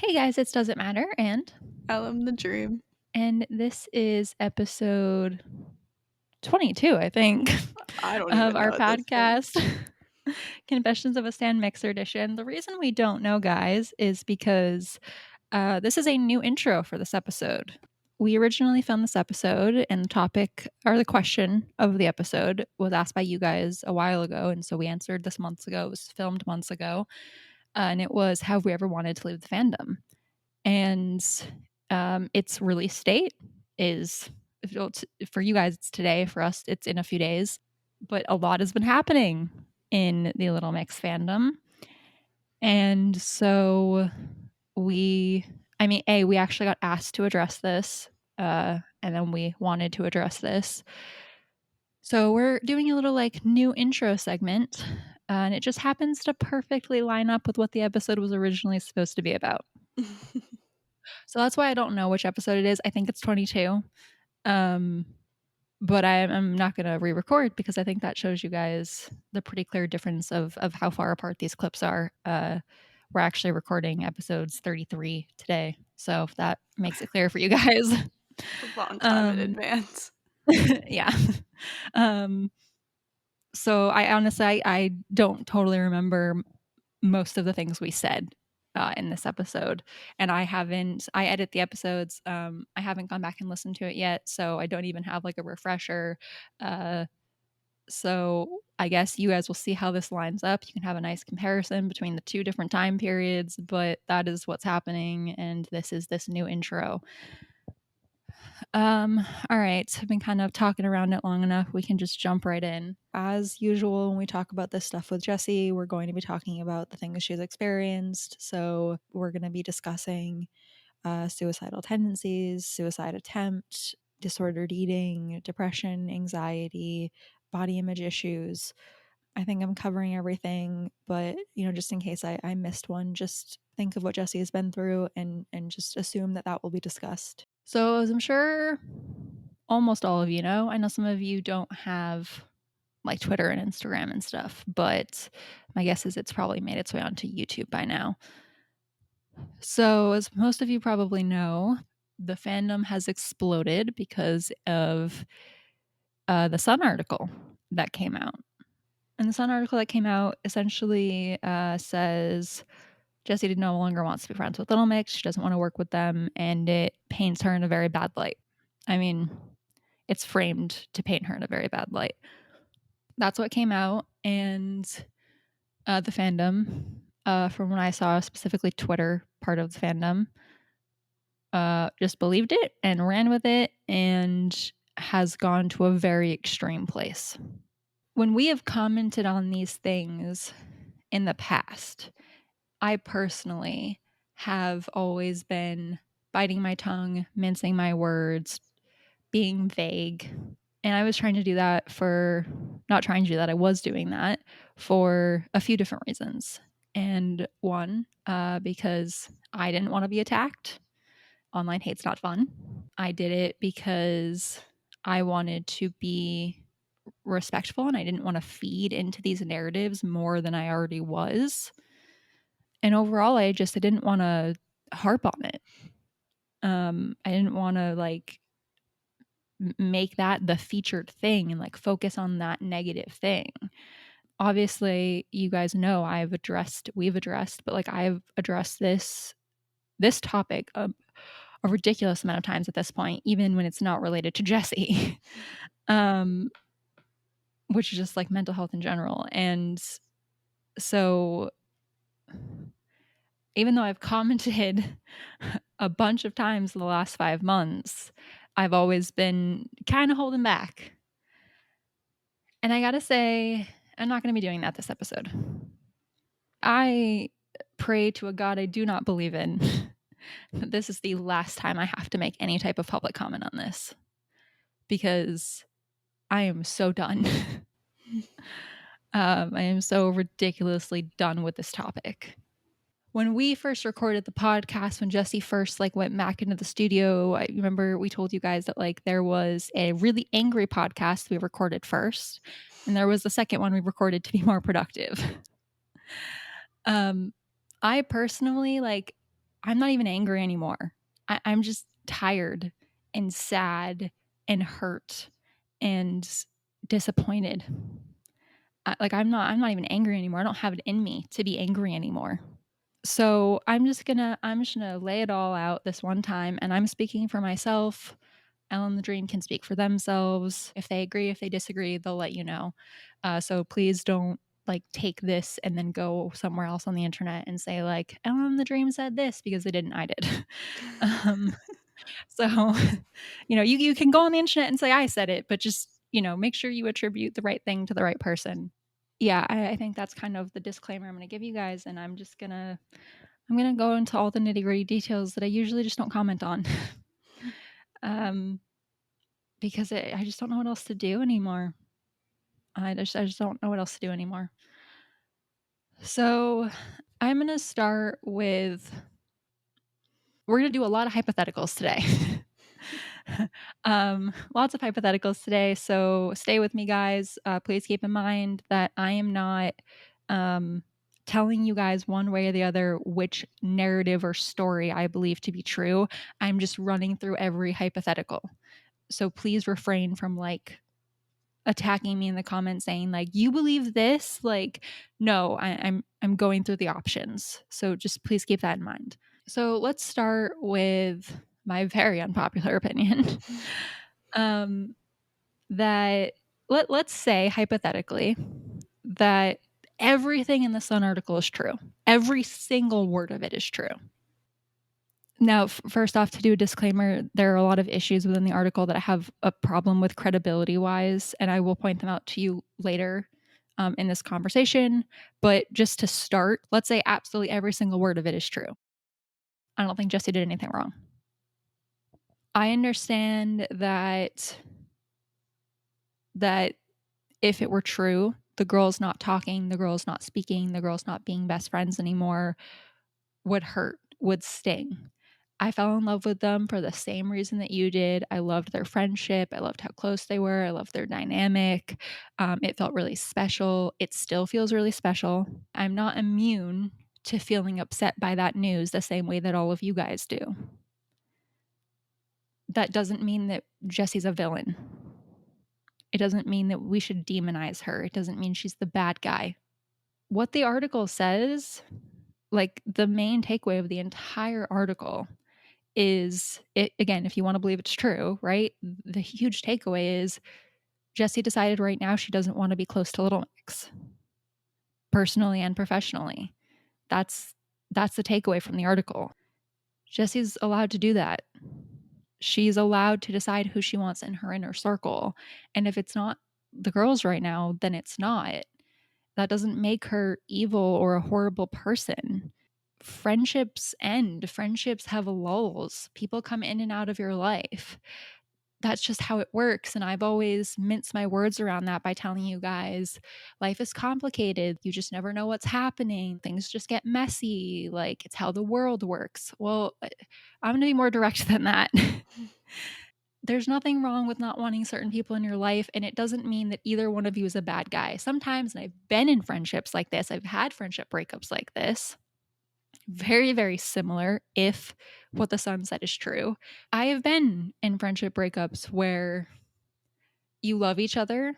Hey guys, it's Does It Matter? And Ellum the Dream. this is episode 22, I think, I don't of even our know at this point. podcast, Confessions of a Stan Mixer Edition. The reason we don't know, guys, is because this is a new intro for this episode. We originally filmed this episode, and the topic or the question of the episode was asked by you guys a while ago, and so we answered this months ago. It was filmed months ago, and it was, have we ever wanted to leave the fandom? And its release date is, for you guys, it's today. For us, it's in a few days. But a lot has been happening in the Little Mix fandom. And so we actually got asked to address this, and then we wanted to address this. So we're doing a little new intro segment, and it just happens to perfectly line up with what the episode was originally supposed to be about. So that's why I don't know which episode it is. I think it's 22. But I'm not going to re-record because I think that shows you guys the pretty clear difference of how far apart these clips are. We're actually recording episodes 33 today. So if that makes it clear for you guys. A long time in advance. Yeah. So I honestly, I don't totally remember most of the things we said in this episode, and I edit the episodes. I haven't gone back and listened to it yet, so I don't even have a refresher. So I guess you guys will see how this lines up. You can have a nice comparison between the two different time periods, but that is what's happening, and this is this new intro. All right. I've been kind of talking around it long enough. We can just jump right in. As usual, when we talk about this stuff with Jesy, we're going to be talking about the things she's experienced. So we're going to be discussing suicidal tendencies, suicide attempt, disordered eating, depression, anxiety, body image issues. I think I'm covering everything, but just in case I missed one, just think of what Jesy has been through and just assume that will be discussed. So as I'm sure almost all of you know, I know some of you don't have Twitter and Instagram and stuff, but my guess is it's probably made its way onto YouTube by now. So as most of you probably know, the fandom has exploded because of the Sun article that came out. And the Sun article that came out essentially says Jesy no longer wants to be friends with Little Mix. She doesn't want to work with them, and it paints her in a very bad light. I mean, it's framed to paint her in a very bad light. That's what came out, and the fandom, from what I saw, specifically Twitter part of the fandom, just believed it and ran with it and has gone to a very extreme place. When we have commented on these things in the past, I personally have always been biting my tongue, mincing my words, being vague. And I was trying to do that I was doing that for a few different reasons. And one, because I didn't want to be attacked. Online hate's not fun. I did it because I wanted to be respectful and I didn't want to feed into these narratives more than I already was. And overall, I didn't want to harp on it. I didn't want to make that the featured thing and focus on that negative thing. Obviously, you guys know we've addressed, but I've addressed this topic a ridiculous amount of times at this point, even when it's not related to Jesy, which is just mental health in general. And so even though I've commented a bunch of times in the last 5 months, I've always been kind of holding back. And I gotta say, I'm not going to be doing that this episode. I pray to a God I do not believe in that this is the last time I have to make any type of public comment on this, because I am so done. I am so ridiculously done with this topic. When we first recorded the podcast, when Jesy first went back into the studio, I remember we told you guys that there was a really angry podcast we recorded first, and there was the second one we recorded to be more productive. I personally I'm not even angry anymore. I'm just tired and sad and hurt and disappointed. I'm not even angry anymore. I don't have it in me to be angry anymore. So I'm just gonna lay it all out this one time, and I'm speaking for myself. Ellen the Dream can speak for themselves. If they agree, if they disagree, they'll let you know. So please don't like take this and then go somewhere else on the internet and say like Ellen the Dream said this, because they didn't. I did. um, so you can go on the internet and say I said it, but just make sure you attribute the right thing to the right person. Yeah, I think that's kind of the disclaimer I'm going to give you guys, and I'm gonna go into all the nitty gritty details that I usually just don't comment on. um, because I just don't know what else to do anymore. I just don't know what else to do anymore. So I'm gonna start with we're gonna do a lot of hypotheticals today. Lots of hypotheticals today. So stay with me, guys. Please keep in mind that I am not telling you guys one way or the other which narrative or story I believe to be true. I'm just running through every hypothetical. So please refrain from like attacking me in the comments saying like you believe this. Like, no, I'm going through the options. So just please keep that in mind. So let's start with my very unpopular opinion. um, that let's say hypothetically that everything in the Sun article is true. Every single word of it is true. Now, first off, to do a disclaimer, there are a lot of issues within the article that I have a problem with credibility wise, and I will point them out to you later in this conversation. But just to start, let's say absolutely every single word of it is true. I don't think Jesy did anything wrong. I understand that if it were true, the girl's not talking, the girl's not speaking, the girl's not being best friends anymore, would hurt, would sting. I fell in love with them for the same reason that you did. I loved their friendship. I loved how close they were. I loved their dynamic. It felt really special. It still feels really special. I'm not immune to feeling upset by that news the same way that all of you guys do. That doesn't mean that Jesy's a villain. It doesn't mean that we should demonize her. It doesn't mean she's the bad guy. What the article says, like the main takeaway of the entire article is it, again, if you want to believe it's true, right? The huge takeaway is Jesy decided right now she doesn't want to be close to Little Mix, personally and professionally. That's the takeaway from the article. Jessy's allowed to do that. She's allowed to decide who she wants in her inner circle. And if it's not the girls right now, then it's not. That doesn't make her evil or a horrible person. Friendships end, friendships have lulls. People come in and out of your life. That's just how it works. And I've always minced my words around that by telling you guys life is complicated. You just never know what's happening. Things just get messy. Like it's how the world works. Well, I'm going to be more direct than that. There's nothing wrong with not wanting certain people in your life. And it doesn't mean that either one of you is a bad guy. Sometimes, and I've been in friendships like this, I've had friendship breakups like this. Very, very similar if what the Sun said is true. I have been in friendship breakups where you love each other,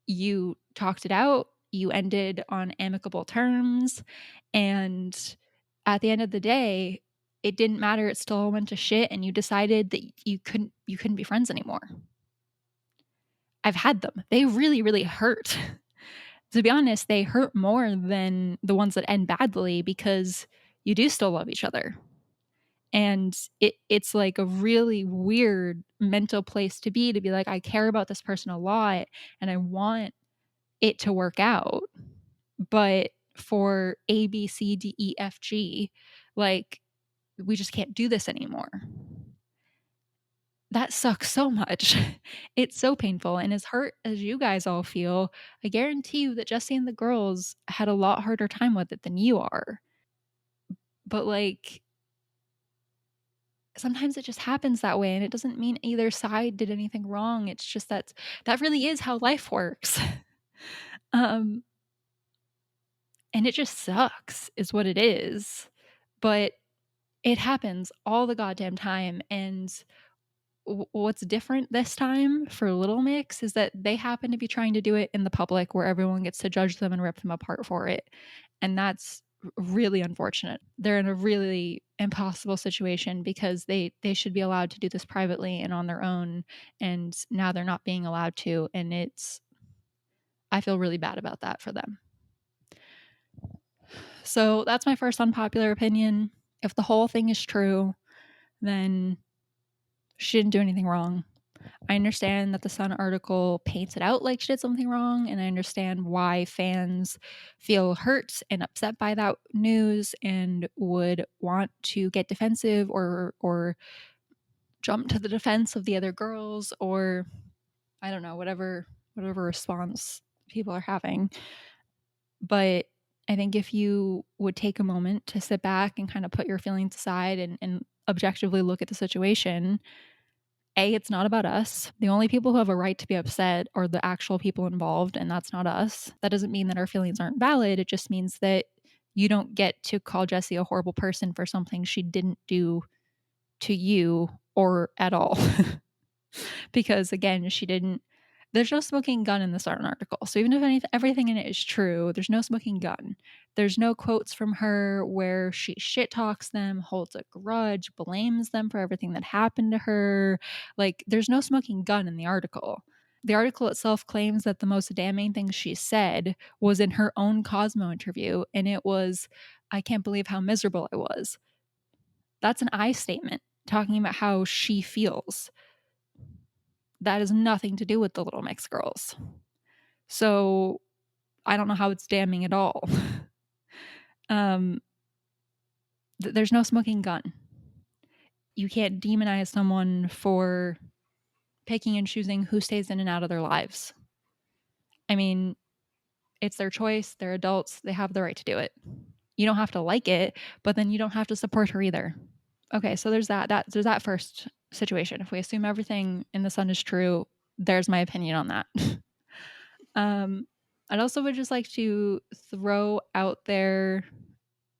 you talked it out, you ended on amicable terms, and at the end of the day, it didn't matter. It still went to shit, and you decided that you couldn't be friends anymore. I've had them. They really, really hurt. To be honest, they hurt more than the ones that end badly because you do still love each other. And it's like a really weird mental place to be like, I care about this person a lot and I want it to work out. But for A, B, C, D, E, F, G, like we just can't do this anymore. That sucks so much. It's so painful. And as hurt as you guys all feel, I guarantee you that Jesy and the girls had a lot harder time with it than you are. But like, sometimes it just happens that way, and it doesn't mean either side did anything wrong. It's just that really is how life works. And it just sucks is what it is. But It happens all the goddamn time, and what's different this time for Little Mix is that they happen to be trying to do it in the public where everyone gets to judge them and rip them apart for it, and that's really unfortunate. They're in a really impossible situation because they should be allowed to do this privately and on their own, and now they're not being allowed to, and it's I feel really bad about that for them. So that's my first unpopular opinion. If the whole thing is true, then she didn't do anything wrong. I understand that the Sun article paints it out like she did something wrong, and I understand why fans feel hurt and upset by that news and would want to get defensive or jump to the defense of the other girls, or I don't know, whatever response people are having. But I think if you would take a moment to sit back and kind of put your feelings aside and objectively look at the situation, A, it's not about us. The only people who have a right to be upset are the actual people involved, and that's not us. That doesn't mean that our feelings aren't valid. It just means that you don't get to call Jesy a horrible person for something she didn't do to you or at all. Because again, she didn't there's no smoking gun in this article. So even if everything in it is true, there's no smoking gun. There's no quotes from her where she shit talks them, holds a grudge, blames them for everything that happened to her. Like, there's no smoking gun in the article. The article itself claims that the most damning thing she said was in her own Cosmo interview, and it was, I can't believe how miserable I was. That's an I statement talking about how she feels. That has nothing to do with the Little Mix girls. So I don't know how it's damning at all. There's no smoking gun. You can't demonize someone for picking and choosing who stays in and out of their lives. I mean, it's their choice. They're adults. They have the right to do it. You don't have to like it, but then you don't have to support her either. Okay, so there's there's that first situation. If we assume everything in the Sun is true, there's my opinion on that. I'd also would just like to throw out there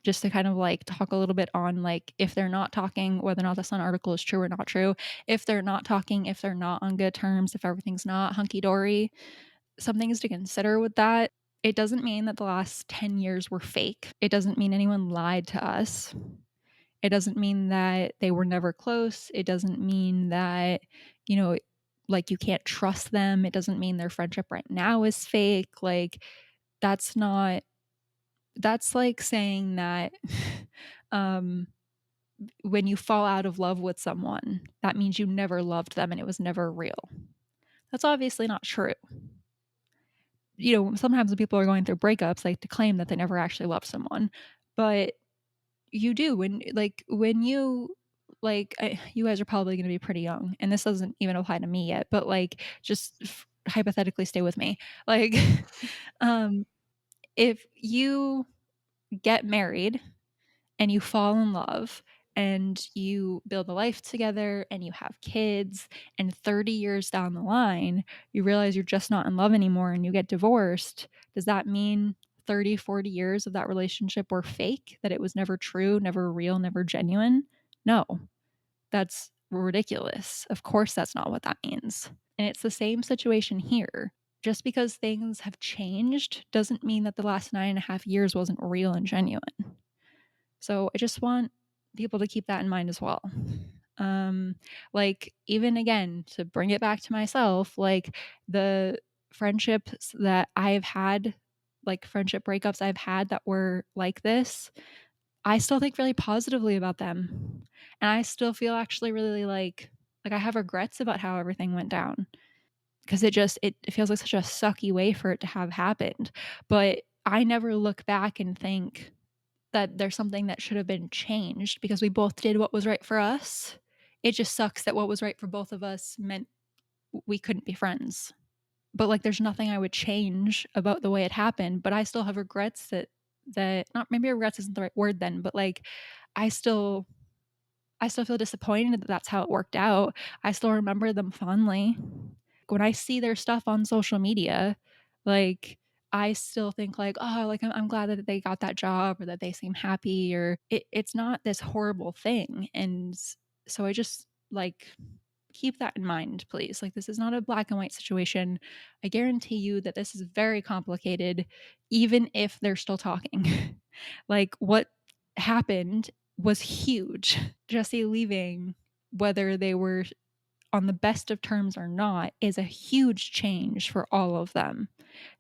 just to kind of like talk a little bit on like if they're not talking, whether or not the Sun article is true or not true. If they're not talking, if they're not on good terms, if everything's not hunky dory, some things to consider with that. It doesn't mean that the last 10 years were fake. It doesn't mean anyone lied to us. It doesn't mean that they were never close. It doesn't mean that, you know, like you can't trust them. It doesn't mean their friendship right now is fake. Like, that's not, that's like saying that um, when you fall out of love with someone, that means you never loved them and it was never real. That's obviously not true. You know, sometimes when people are going through breakups, like to claim that they never actually loved someone, but you do when you you guys are probably going to be pretty young, and this doesn't even apply to me yet, but like just hypothetically stay with me. Like, um, if you get married and you fall in love and you build a life together and you have kids, and 30 years down the line you realize you're just not in love anymore and you get divorced, does that mean 30, 40 years of that relationship were fake, that it was never true, never real, never genuine? No, that's ridiculous. Of course that's not what that means. And it's the same situation here. Just because things have changed doesn't mean that the last 9.5 years wasn't real and genuine. So I just want people to keep that in mind as well. Like, even again, to bring it back to myself, like the friendships that I've had, like friendship breakups I've had that were like this, I still think really positively about them. And I still feel actually really like I have regrets about how everything went down, because it feels like such a sucky way for it to have happened. But I never look back and think that there's something that should have been changed because we both did what was right for us. It just sucks that what was right for both of us meant we couldn't be friends. But like there's nothing I would change about the way it happened, but I still have regrets that not maybe regrets isn't the right word then, but like I still I still feel disappointed that that's how it worked out. I still remember them fondly. When I see their stuff on social media, like I still think like, "Oh, like, I'm glad that they got that job or that they seem happy," or it's not this horrible thing, and so I just, like, keep that in mind, please. Like, this is not a black and white situation. I guarantee you that this is very complicated, even if they're still talking. Like, what happened was huge. Jesse leaving, whether they were on the best of terms or not, is a huge change for all of them.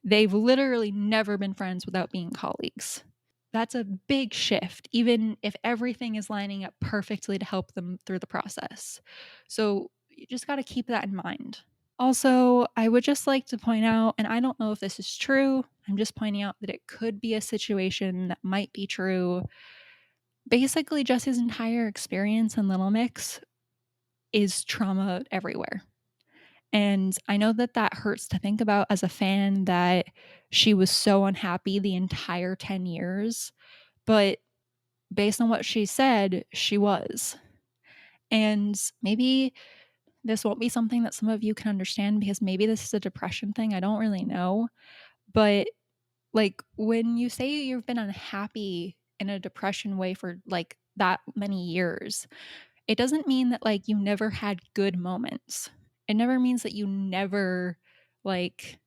They've literally never been friends without being colleagues. That's a big shift, even if everything is lining up perfectly to help them through the process. So you just got to keep that in mind. Also, I would just like to point out, and I don't know if this is true, I'm just pointing out that it could be a situation that might be true. Basically, Jesse's entire experience in Little Mix is trauma everywhere. And I know that that hurts to think about as a fan, that she was so unhappy the entire 10 years, but based on what she said, she was. And maybe this won't be something that some of you can understand because maybe this is a depression thing. I don't really know. But like when you say you've been unhappy in a depression way for like that many years, it doesn't mean that like you never had good moments. It never means that you never like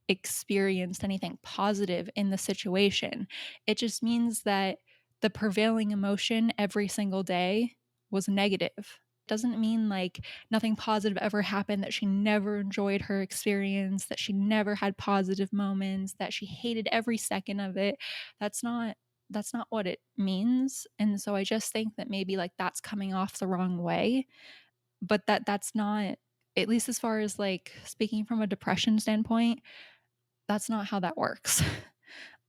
experienced anything positive in the situation. It just means that the prevailing emotion every single day was negative. Doesn't mean like nothing positive ever happened, that she never enjoyed her experience, that she never had positive moments, that she hated every second of it. That's not what it means. And so I just think that maybe like that's coming off the wrong way, but that's not, at least as far as like speaking from a depression standpoint, that's not how that works.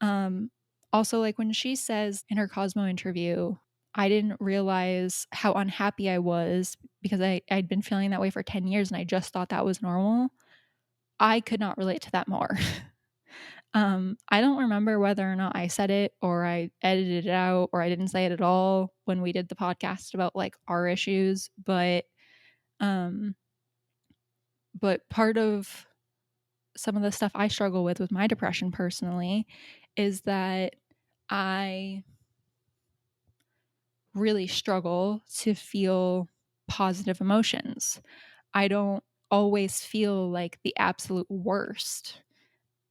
Um, Also, like when she says in her Cosmo interview, I didn't realize how unhappy I was because I'd been feeling that way for 10 years and I just thought that was normal. I could not relate to that more. I don't remember whether or not I said it or I edited it out or I didn't say it at all when we did the podcast about like our issues, um, but part of some of the stuff I struggle with my depression personally is that I really struggle to feel positive emotions. I don't always feel like the absolute worst,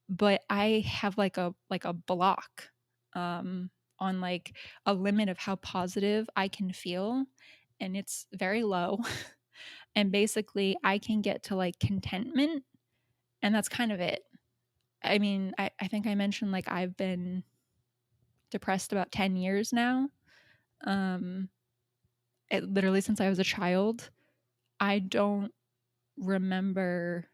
but I have like a block on like a limit of how positive I can feel, and it's very low. And basically I can get to like contentment, and that's kind of it. I mean, I think I mentioned like I've been depressed about 10 years now. Um, literally since I was a child. I don't remember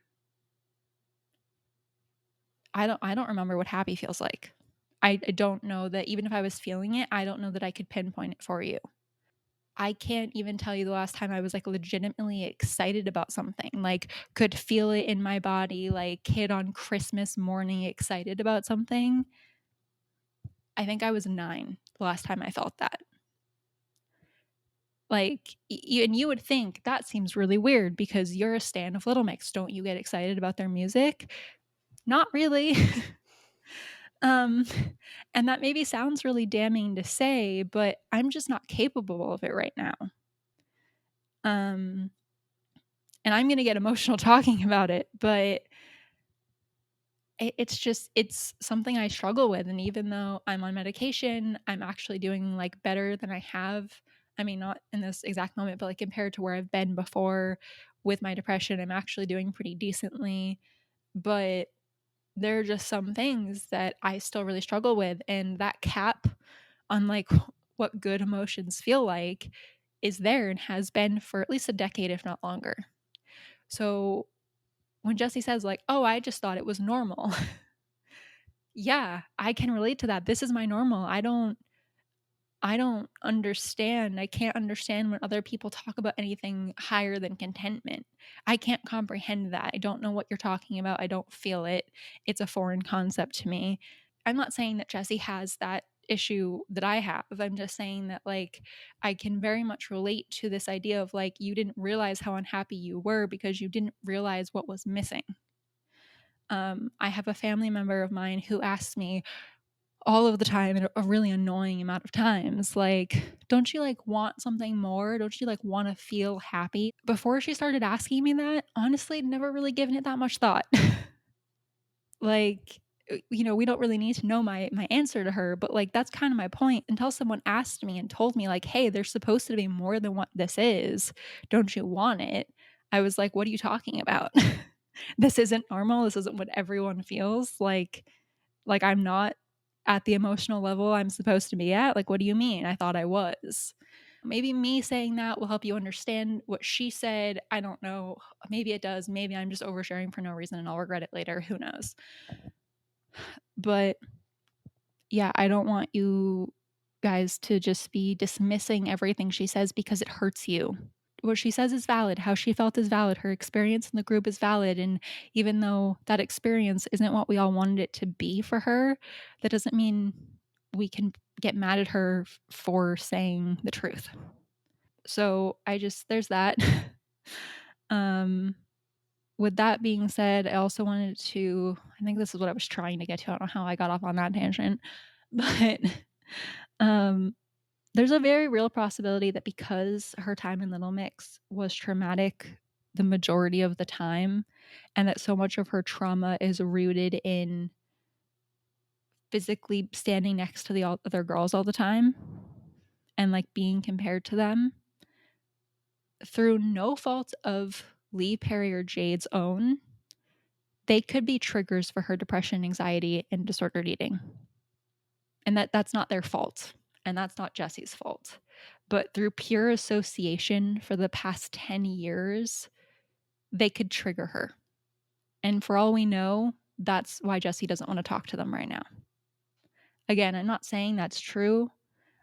I don't remember what happy feels like. I don't know that even if I was feeling it, I don't know that I could pinpoint it for you. I can't even tell you the last time I was like legitimately excited about something, like could feel it in my body, like kid on Christmas morning excited about something. I think I was 9 the last time I felt that. Like, and you would think that seems really weird because you're a stan of Little Mix. Don't you get excited about their music? Not really. um, and that maybe sounds really damning to say, but I'm just not capable of it right now. Um, and I'm going to get emotional talking about it, but it's something I struggle with. And even though I'm on medication, I'm actually doing like better than I have. I mean, not in this exact moment, but like compared to where I've been before with my depression, I'm actually doing pretty decently. But there are just some things that I still really struggle with. And that cap on like what good emotions feel like is there and has been for at least a decade, if not longer. So when Jesse says, like, oh, I just thought it was normal. Yeah, I can relate to that. This is my normal. I don't understand. I can't understand when other people talk about anything higher than contentment. I can't comprehend that. I don't know what you're talking about. I don't feel it. It's a foreign concept to me. I'm not saying that Jesse has that issue that I have. I'm just saying that like I can very much relate to this idea of like you didn't realize how unhappy you were because you didn't realize what was missing. I have a family member of mine who asks me all of the time and a really annoying amount of times, like, "Don't you, like, want something more? Don't you, like, wanna feel happy?" Before she started asking me that, honestly, I'd never really given it that much thought. Like, we don't really need to know my answer to her, but, like, that's kinda my point. Until someone asked me and told me, like, "Hey, there's supposed to be more than what this is. Don't you want it?" I was like, "What are you talking about? This isn't normal. This isn't what everyone feels like I'm not at the emotional level I'm supposed to be at? Like, what do you mean? I thought I was." Maybe me saying that will help you understand what she said. I don't know. Maybe it does. Maybe I'm just oversharing for no reason and I'll regret it later. Who knows? But yeah, I don't want you guys to just be dismissing everything she says because it hurts you. What she says is valid. How she felt is valid. Her experience in the group is valid. And even though that experience isn't what we all wanted it to be for her, that doesn't mean we can get mad at her for saying the truth. So there's that. um, with that being said, I also wanted to, I think this is what I was trying to get to. I don't know how I got off on that tangent, but um, there's a very real possibility that because her time in Little Mix was traumatic the majority of the time, and that so much of her trauma is rooted in physically standing next to the other girls all the time and like being compared to them through no fault of Lee, Perry, or Jade's own, they could be triggers for her depression, anxiety, and disordered eating. And that's not their fault. And that's not Jessy's fault. But through pure association for the past 10 years, they could trigger her. And for all we know, that's why Jesy doesn't want to talk to them right now. Again, I'm not saying that's true.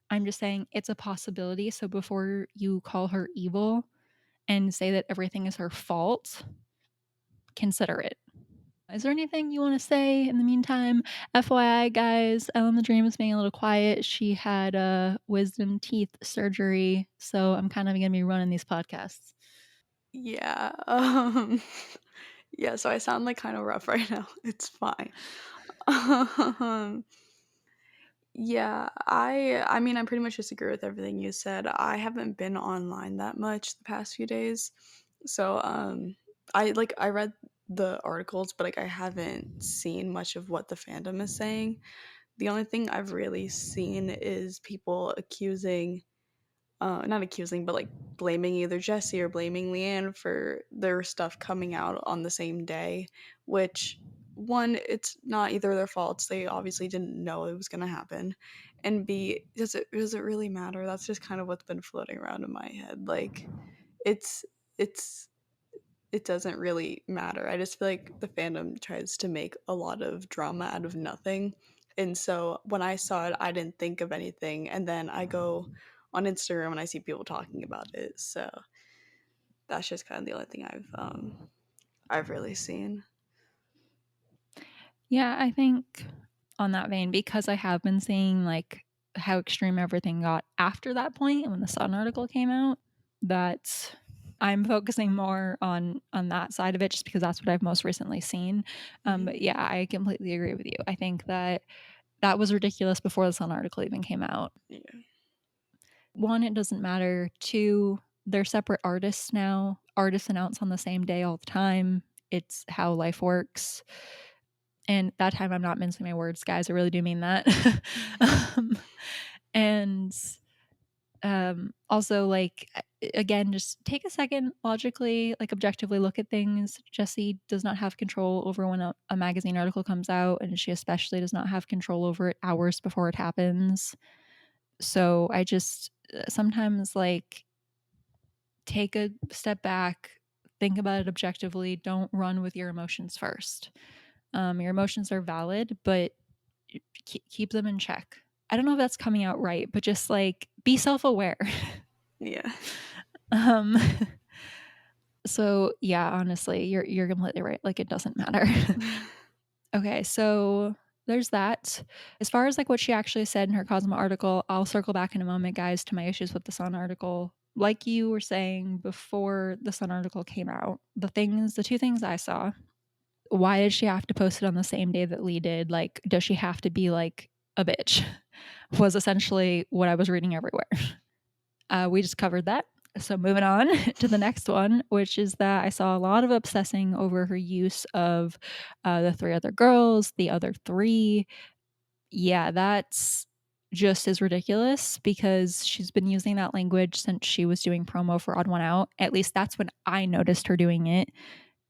I'm just saying it's a possibility. So before you call her evil and say that everything is her fault, consider it. Is there anything you want to say in the meantime? FYI, guys, Ellen the Dream is being a little quiet. She had a wisdom teeth surgery, so I'm kind of going to be running these podcasts. Yeah, yeah, so I sound, like, kinda rough right now. It's fine. Um, yeah, I mean, I pretty much just agree with everything you said. I haven't been online that much the past few days, so, I read the articles, but, like, I haven't seen much of what the fandom is saying. The only thing I've really seen is people accusing not accusing, but like blaming either Jesy or blaming Leigh-anne for their stuff coming out on the same day, which one, it's not either of their faults. They obviously didn't know it was gonna happen. And B, does it really matter? That's just kind of what's been floating around in my head. Like it's it's it doesn't really matter. I just feel like the fandom tries to make a lot of drama out of nothing. And so when I saw it, I didn't think of anything. And then I go on Instagram and I see people talking about it. So that's just kind of the only thing I've really seen. Yeah, I think on that vein, because I have been seeing like how extreme everything got after that point when the Sun article came out, that I'm focusing more on that side of it just because that's what I've most recently seen. Mhm. But yeah, I completely agree with you. I think that was ridiculous before the Sun article even came out. Yeah. One, it doesn't matter. Two, they're separate artists now. Artists announce on the same day all the time. It's how life works. And that time I'm not mincing my words, guys. I really do mean that. um, and also, like, again, just take a second, logically, like, objectively look at things. Jesy does not have control over when a magazine article comes out, and she especially does not have control over it hours before it happens. So I just sometimes, like, take a step back, think about it objectively. Don't run with your emotions first. Your emotions are valid, but keep them in check. I don't know if that's coming out right, but just like be self aware. Yeah. um, so yeah, honestly, you're completely right. Like it doesn't matter. Okay, so there's that. As far as like what she actually said in her Cosmo article, I'll circle back in a moment, guys, to my issues with the Sun article. Like you were saying before the Sun article came out, the two things I saw Why did she have to post it on the same day that Leigh did? Like, does she have to be like a bitch? Was essentially what I was reading everywhere. We just covered that. So moving on to the next one, which is that I saw a lot of obsessing over her use of the three other girls, the other three. Yeah, that's just as ridiculous because she's been using that language since she was doing promo for Odd One Out. At least that's when I noticed her doing it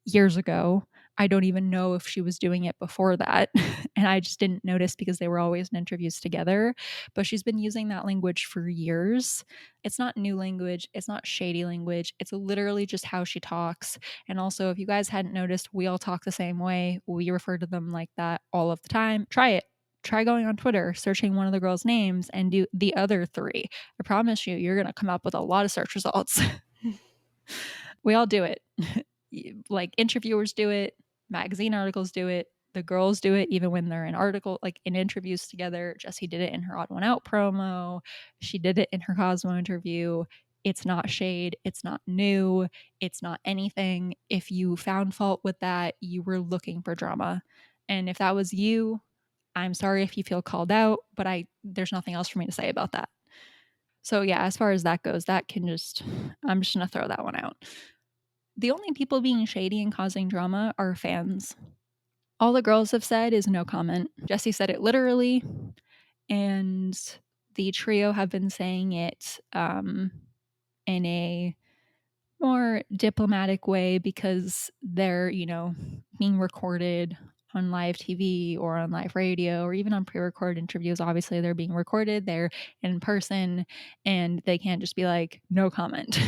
years ago. I don't even know if she was doing it before that. And I just didn't notice because they were always in interviews together. But she's been using that language for years. It's not new language. It's not shady language. It's literally just how she talks. And also, if you guys hadn't noticed, we all talk the same way. We refer to them like that all of the time. Try it. Try going on Twitter, searching one of the girls' names, and do the other three. I promise you, you're going to come up with a lot of search results. We all do it. Like interviewers do it, magazine articles do it, the girls do it even when they're in article like in interviews together. Jesy did it in her Odd One Out promo. She did it in her Cosmo interview. It's not shade, it's not new, it's not anything. If you found fault with that, you were looking for drama. And if that was you, I'm sorry if you feel called out, but there's nothing else for me to say about that. So yeah, as far as that goes, I'm just gonna throw that one out. The only people being shady and causing drama are fans. All the girls have said is no comment. Jesy said it literally, and the trio have been saying it in a more diplomatic way because they're, being recorded on live TV or on live radio or even on pre recorded interviews. Obviously, they're being recorded, they're in person, and they can't just be like, no comment.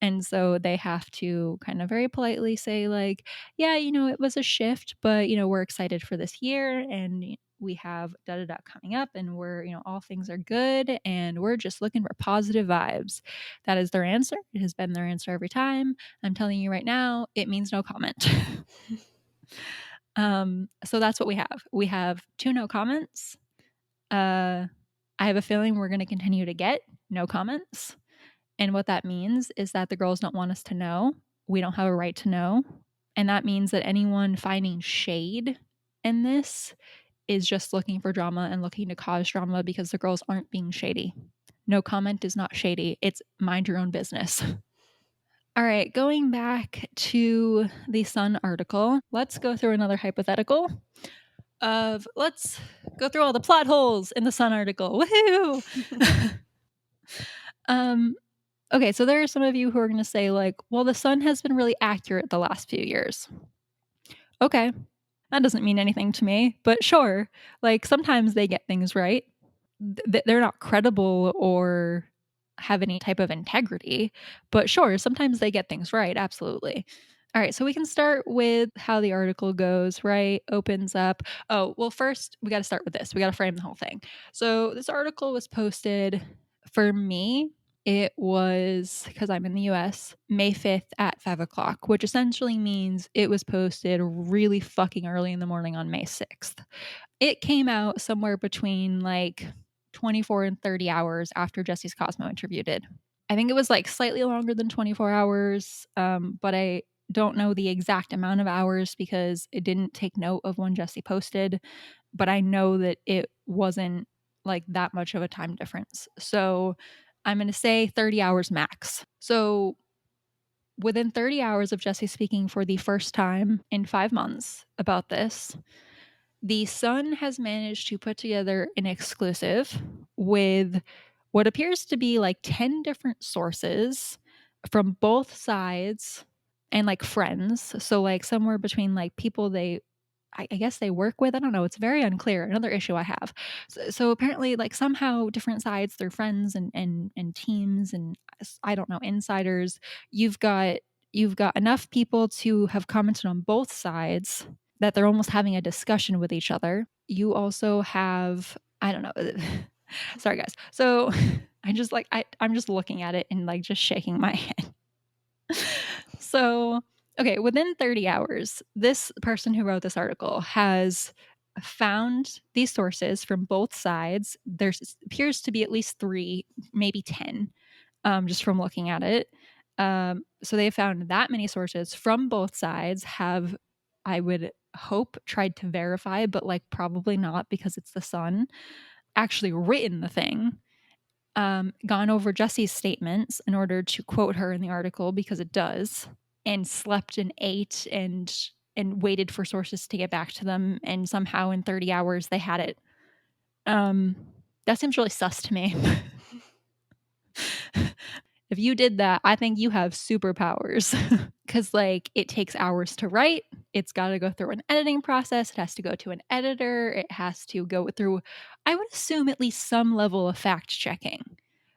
And so they have to kind of very politely say, like, yeah, it was a shift, but, we're excited for this year and we have da da da coming up and we're, all things are good and we're just looking for positive vibes. That is their answer. It has been their answer every time. I'm telling you right now, it means no comment. So that's what we have. We have two no comments. I have a feeling we're going to continue to get no comments. And what that means is that the girls don't want us to know. We don't have a right to know. And that means that anyone finding shade in this is just looking for drama and looking to cause drama because the girls aren't being shady. No comment is not shady. It's mind your own business. All right, going back to the Sun article, let's go through another hypothetical let's go through all the plot holes in the Sun article. Woohoo! Okay, so there are some of you who are going to say, like, well, the Sun has been really accurate the last few years. Okay, that doesn't mean anything to me, but sure. Like, sometimes they get things right. They're not credible or have any type of integrity, but sure, sometimes they get things right. Absolutely. All right, so we can start with how the article goes, right? Opens up. Oh, well, first, we got to start with this. We got to frame the whole thing. So, this article was posted for me. It was because I'm in the US, May 5th at 5 o'clock, which essentially means it was posted really fucking early in the morning on May 6th. It came out somewhere between like 24 and 30 hours after Jesse's Cosmo interview did. I think it was like slightly longer than 24 hours, but I don't know the exact amount of hours because it didn't take note of when Jesy posted, but I know that it wasn't like that much of a time difference. So I'm going to say 30 hours max. So within 30 hours of Jesy speaking for the first time in 5 months about this, the Sun has managed to put together an exclusive with what appears to be like 10 different sources from both sides and like friends. So, like, somewhere between like people I guess they work with. I don't know. It's very unclear. Another issue I have. So apparently, like, somehow different sides, through friends and teams and I don't know, insiders. You've got enough people to have commented on both sides that they're almost having a discussion with each other. You also have, I don't know. Sorry guys. So I'm just looking at it and like just shaking my head. So, okay, within 30 hours, this person who wrote this article has found these sources from both sides. There appears to be at least 3, maybe 10, just from looking at it. So they found that many sources from both sides have I would hope tried to verify, but like probably not because it's the Sun, actually written the thing, gone over Jesy's statements in order to quote her in the article because it does, and slept and ate and waited for sources to get back to them, and somehow in 30 hours they had it. That seems really sus to me. If you did that, I think you have superpowers. Because, like, it takes hours to write. It's got to go through an editing process. It has to go to an editor. It has to go through, I would assume, at least some level of fact checking.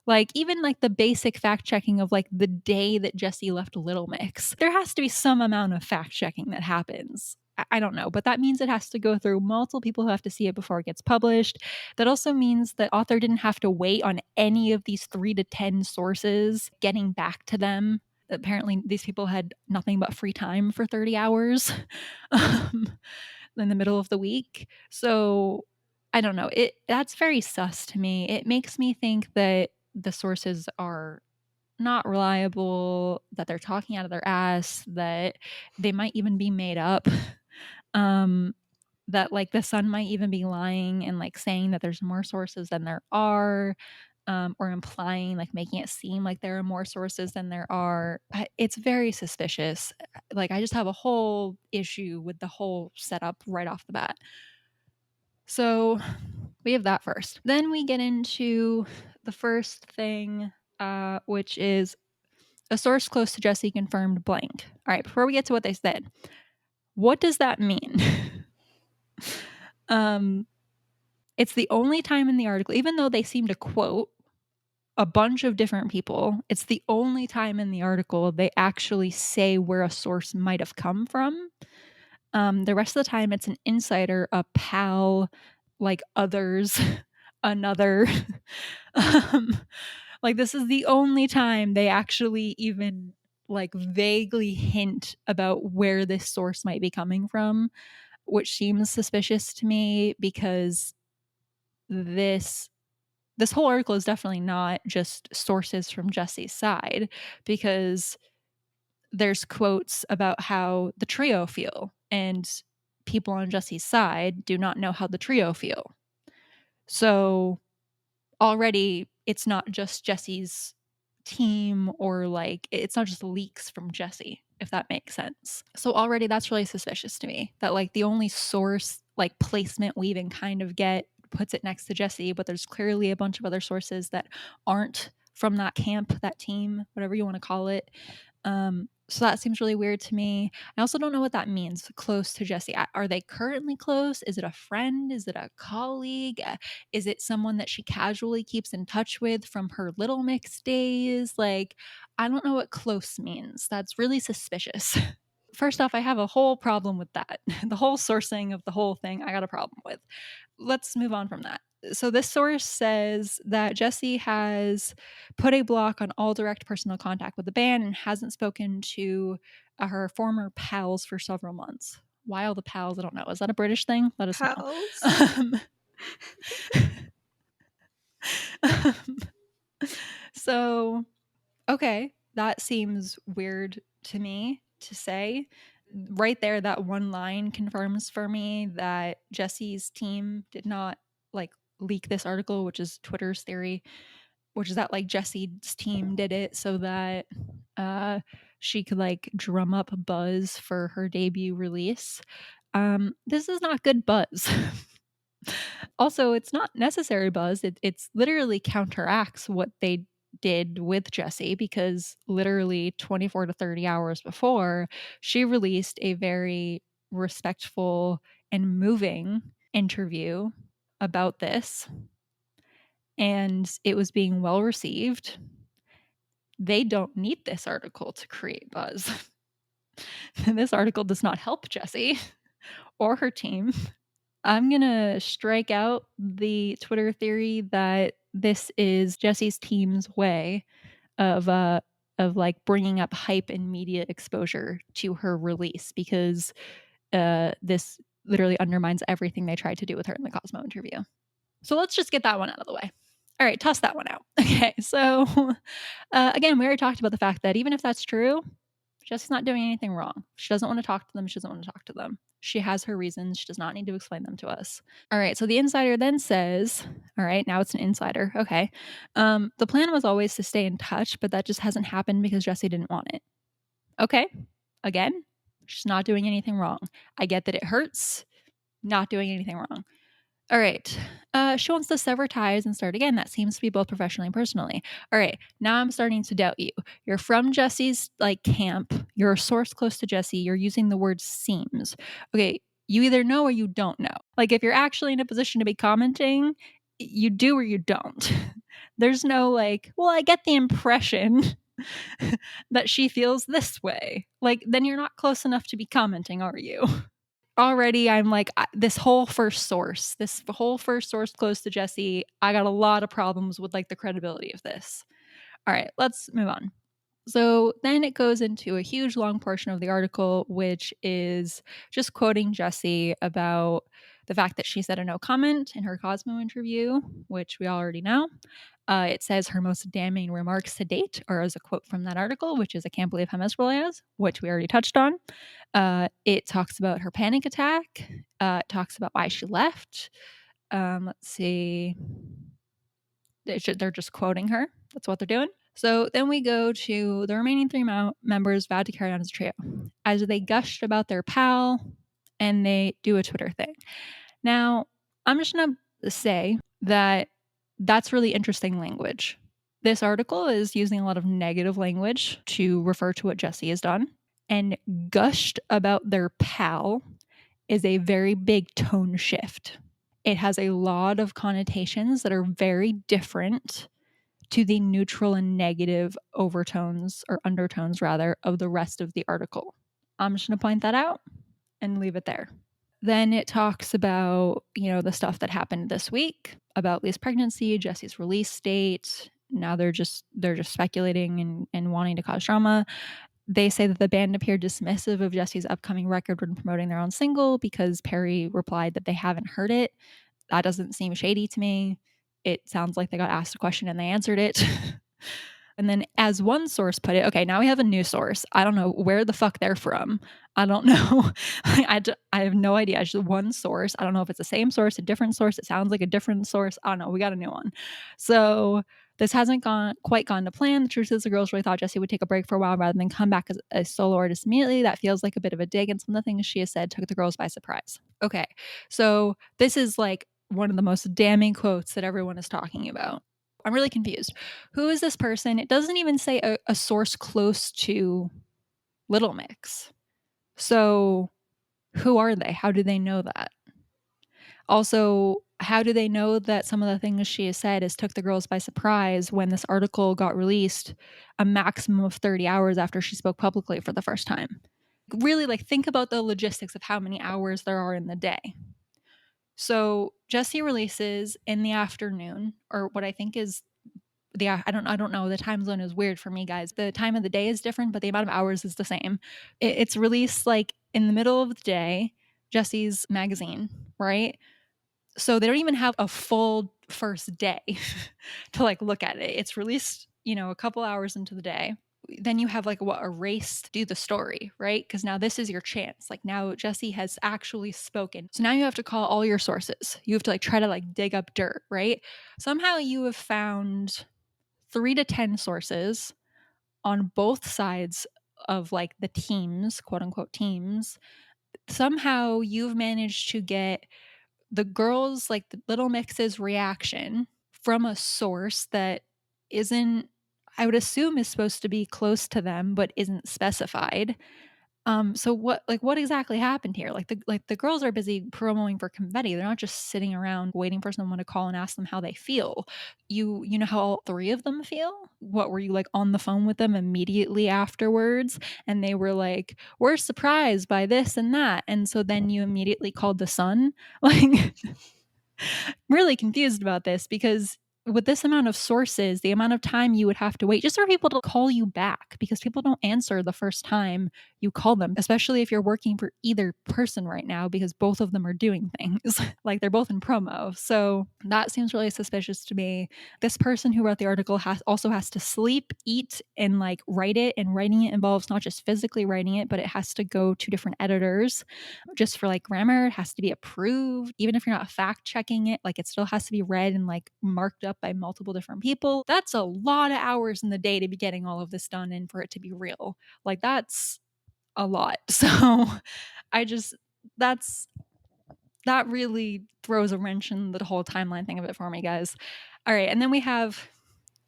Like, even like the basic fact checking of like the day that Jesy left Little Mix, there has to be some amount of fact checking that happens. I don't know, but that means it has to go through multiple people who have to see it before it gets published. That also means that author didn't have to wait on any of these 3 to 10 sources getting back to them. Apparently, these people had nothing but free time for 30 hours in the middle of the week. So I don't know. That's very sus to me. It makes me think that the sources are not reliable, that they're talking out of their ass, that they might even be made up. That like the Sun might even be lying and like saying that there's more sources than there are, or implying, like making it seem like there are more sources than there are. It's very suspicious. Like I just have a whole issue with the whole setup right off the bat. So we have that first. Then we get into the first thing, which is a source close to Jesy confirmed blank. All right, before we get to what they said, what does that mean? It's the only time in the article, even though they seem to quote a bunch of different people, it's the only time in the article they actually say where a source might have come from. The rest of the time, it's an insider, a pal, like others, another. um, like, this is the only time they actually even like vaguely hint about where this source might be coming from, which seems suspicious to me because this this whole article is definitely not just sources from Jesy's side, because there's quotes about how the trio feel, and people on Jesy's side do not know how the trio feel. So already it's not just Jesy's team, or like it's not just leaks from Jesy, if that makes sense. So already that's really suspicious to me, that like the only source like placement we even kind of get puts it next to Jesy, but there's clearly a bunch of other sources that aren't from that camp, that team, whatever you want to call it. So that seems really weird to me. I also don't know what that means, close to Jesy. Are they currently close? Is it a friend? Is it a colleague? Is it someone that she casually keeps in touch with from her Little Mix days? Like, I don't know what close means. That's really suspicious. First off, I have a whole problem with that. The whole sourcing of the whole thing, I got a problem with. Let's move on from that. So this source says that Jesy has put a block on all direct personal contact with the band and hasn't spoken to her former pals for several months. Why all the pals? I don't know. Is that a British thing? Let us know. Pals. Um, so, okay, that seems weird to me to say. Right there, that one line confirms for me that Jesy's team did not like leak this article, which is Twitter's theory, which is that like Jesy's team did it so that she could like drum up buzz for her debut release. This is not good buzz. Also, it's not necessary buzz. It's literally counteracts what they did with Jesy, because literally 24 to 30 hours before, she released a very respectful and moving interview about this, and it was being well received. They don't need this article to create buzz. This article does not help Jesy or her team. I'm going to strike out the Twitter theory that this is Jesy's team's way of like bringing up hype and media exposure to her release, because this literally undermines everything they tried to do with her in the Cosmo interview. So let's just get that one out of the way. All right, toss that one out. Okay, so again, we already talked about the fact that even if that's true, Jessy's not doing anything wrong. She doesn't want to talk to them. She doesn't want to talk to them. She has her reasons. She does not need to explain them to us. All right. So the insider then says, all right, now it's an insider. Okay. The plan was always to stay in touch, but that just hasn't happened because Jesy didn't want it. Okay. Again, she's not doing anything wrong. I get that it hurts. Not doing anything wrong. All right. She wants to sever ties and start again. That seems to be both professionally and personally. All right. Now I'm starting to doubt you. You're from Jessy's like camp. You're a source close to Jesy. You're using the word seems. Okay. You either know or you don't know. Like if you're actually in a position to be commenting, you do or you don't. There's no like, well, I get the impression that she feels this way. Like then you're not close enough to be commenting, are you? Already I'm like, this whole first source close to Jesy, I got a lot of problems with like the credibility of this. All right, let's move on. So then it goes into a huge long portion of the article, which is just quoting Jesy about the fact that she said a no comment in her Cosmo interview, which we already know. It says her most damning remarks to date are as a quote from that article, which is, I can't believe how miserable I was, which we already touched on. It talks about her panic attack. It talks about why she left. Let's see. They're just quoting her. That's what they're doing. So then we go to the remaining three members vowed to carry on as a trio, as they gushed about their pal and they do a Twitter thing. Now, I'm just going to say that that's really interesting language. This article is using a lot of negative language to refer to what Jesy has done, and gushed about their pal is a very big tone shift. It has a lot of connotations that are very different to the neutral and negative overtones or undertones rather of the rest of the article. I'm just going to point that out and leave it there. Then it talks about, the stuff that happened this week about Leigh's pregnancy, Jessy's release date. Now they're just speculating and wanting to cause drama. They say that the band appeared dismissive of Jessy's upcoming record when promoting their own single because Perry replied that they haven't heard it. That doesn't seem shady to me. It sounds like they got asked a question and they answered it. And then, as one source put it, okay, now we have a new source. I don't know where the fuck they're from. I don't know. I have no idea. It's just one source. I don't know if it's the same source, a different source. It sounds like a different source. I don't know. We got a new one. So this hasn't quite gone to plan. The truth is the girls really thought Jesy would take a break for a while rather than come back as a solo artist immediately. That feels like a bit of a dig, and some of the things she has said took the girls by surprise. Okay, so this is like one of the most damning quotes that everyone is talking about. I'm really confused. Who is this person? It doesn't even say a source close to Little Mix. So who are they? How do they know that? Also, how do they know that some of the things she has said has took the girls by surprise when this article got released a maximum of 30 hours after she spoke publicly for the first time? Really, think about the logistics of how many hours there are in the day. So Jesy releases in the afternoon, or what I think is I don't know. The time zone is weird for me, guys. The time of the day is different, but the amount of hours is the same. It's released in the middle of the day, Jessy's magazine, right? So they don't even have a full first day to look at it. It's released, a couple hours into the day. Then you have a race to do the story, right? Because now this is your chance. Now Jesy has actually spoken. So now you have to call all your sources. You have to try to dig up dirt, right? Somehow you have found 3 to 10 sources on both sides of the teams, quote unquote teams. Somehow you've managed to get the girls, the Little Mix's reaction from a source that isn't, I would assume, is supposed to be close to them but isn't specified. So what exactly happened here? The girls are busy promoting for confetti. They're not just sitting around waiting for someone to call and ask them how they feel. You know how all 3 of them feel? What, were you on the phone with them immediately afterwards and they were like, we're surprised by this and that, and so then you immediately called the Sun? Really confused about this because with this amount of sources, the amount of time you would have to wait just for people to call you back, because people don't answer the first time you call them, especially if you're working for either person right now, because both of them are doing things. Like they're both in promo. So that seems really suspicious to me. This person who wrote the article also has to sleep, eat, and like write it. And writing it involves not just physically writing it, but it has to go to different editors just for like grammar. It has to be approved. Even if you're not fact checking it, like it still has to be read and like marked up by multiple different people. That's a lot of hours in the day to be getting all of this done and for it to be real. Like that's a lot. So I just, that's, that really throws a wrench in the whole timeline thing of it for me, guys. All right. And then we have,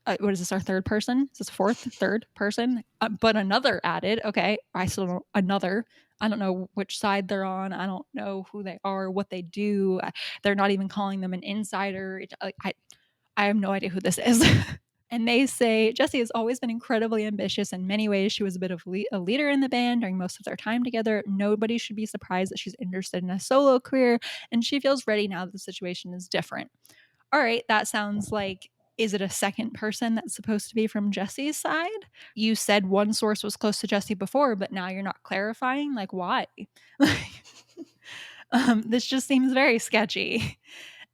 what is this, our third person? Is this third person? But another added. Okay. I still don't, another. I don't know which side they're on. I don't know who they are, what they do. They're not even calling them an insider. I have no idea who this is. And they say Jesy has always been incredibly ambitious. In many ways, she was a bit of a leader in the band during most of their time together. Nobody should be surprised that she's interested in a solo career, and she feels ready now that the situation is different. All right, that sounds like, is it a second person that's supposed to be from Jessy's side? You said one source was close to Jesy before, but now you're not clarifying. Like, why? This just seems very sketchy.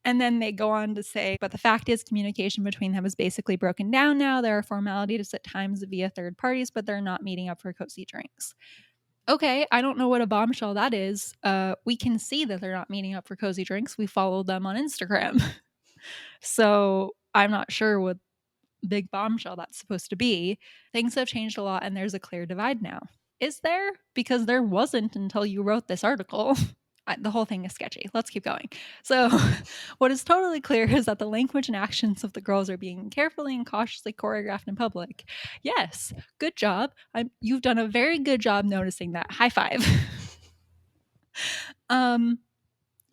And then they go on to say, but the fact is, communication between them is basically broken down now. There are formalities at times via third parties, but they're not meeting up for cozy drinks. Okay, I don't know what a bombshell that is. We can see that they're not meeting up for cozy drinks. We followed them on Instagram. So I'm not sure what big bombshell that's supposed to be. Things have changed a lot and there's a clear divide now. Is there? Because there wasn't until you wrote this article. The whole thing is sketchy. Let's keep going. So, what is totally clear is that the language and actions of the girls are being carefully and cautiously choreographed in public. Yes, good job. You've done a very good job noticing that. High five.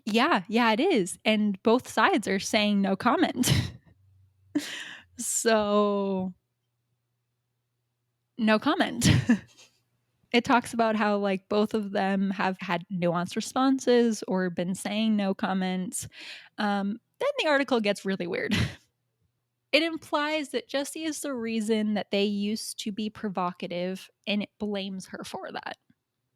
Yeah, it is. And both sides are saying no comment. So, no comment. It talks about how like both of them have had nuanced responses or been saying no comments. Then the article gets really weird. It implies that Jesy is the reason that they used to be provocative, and it blames her for that.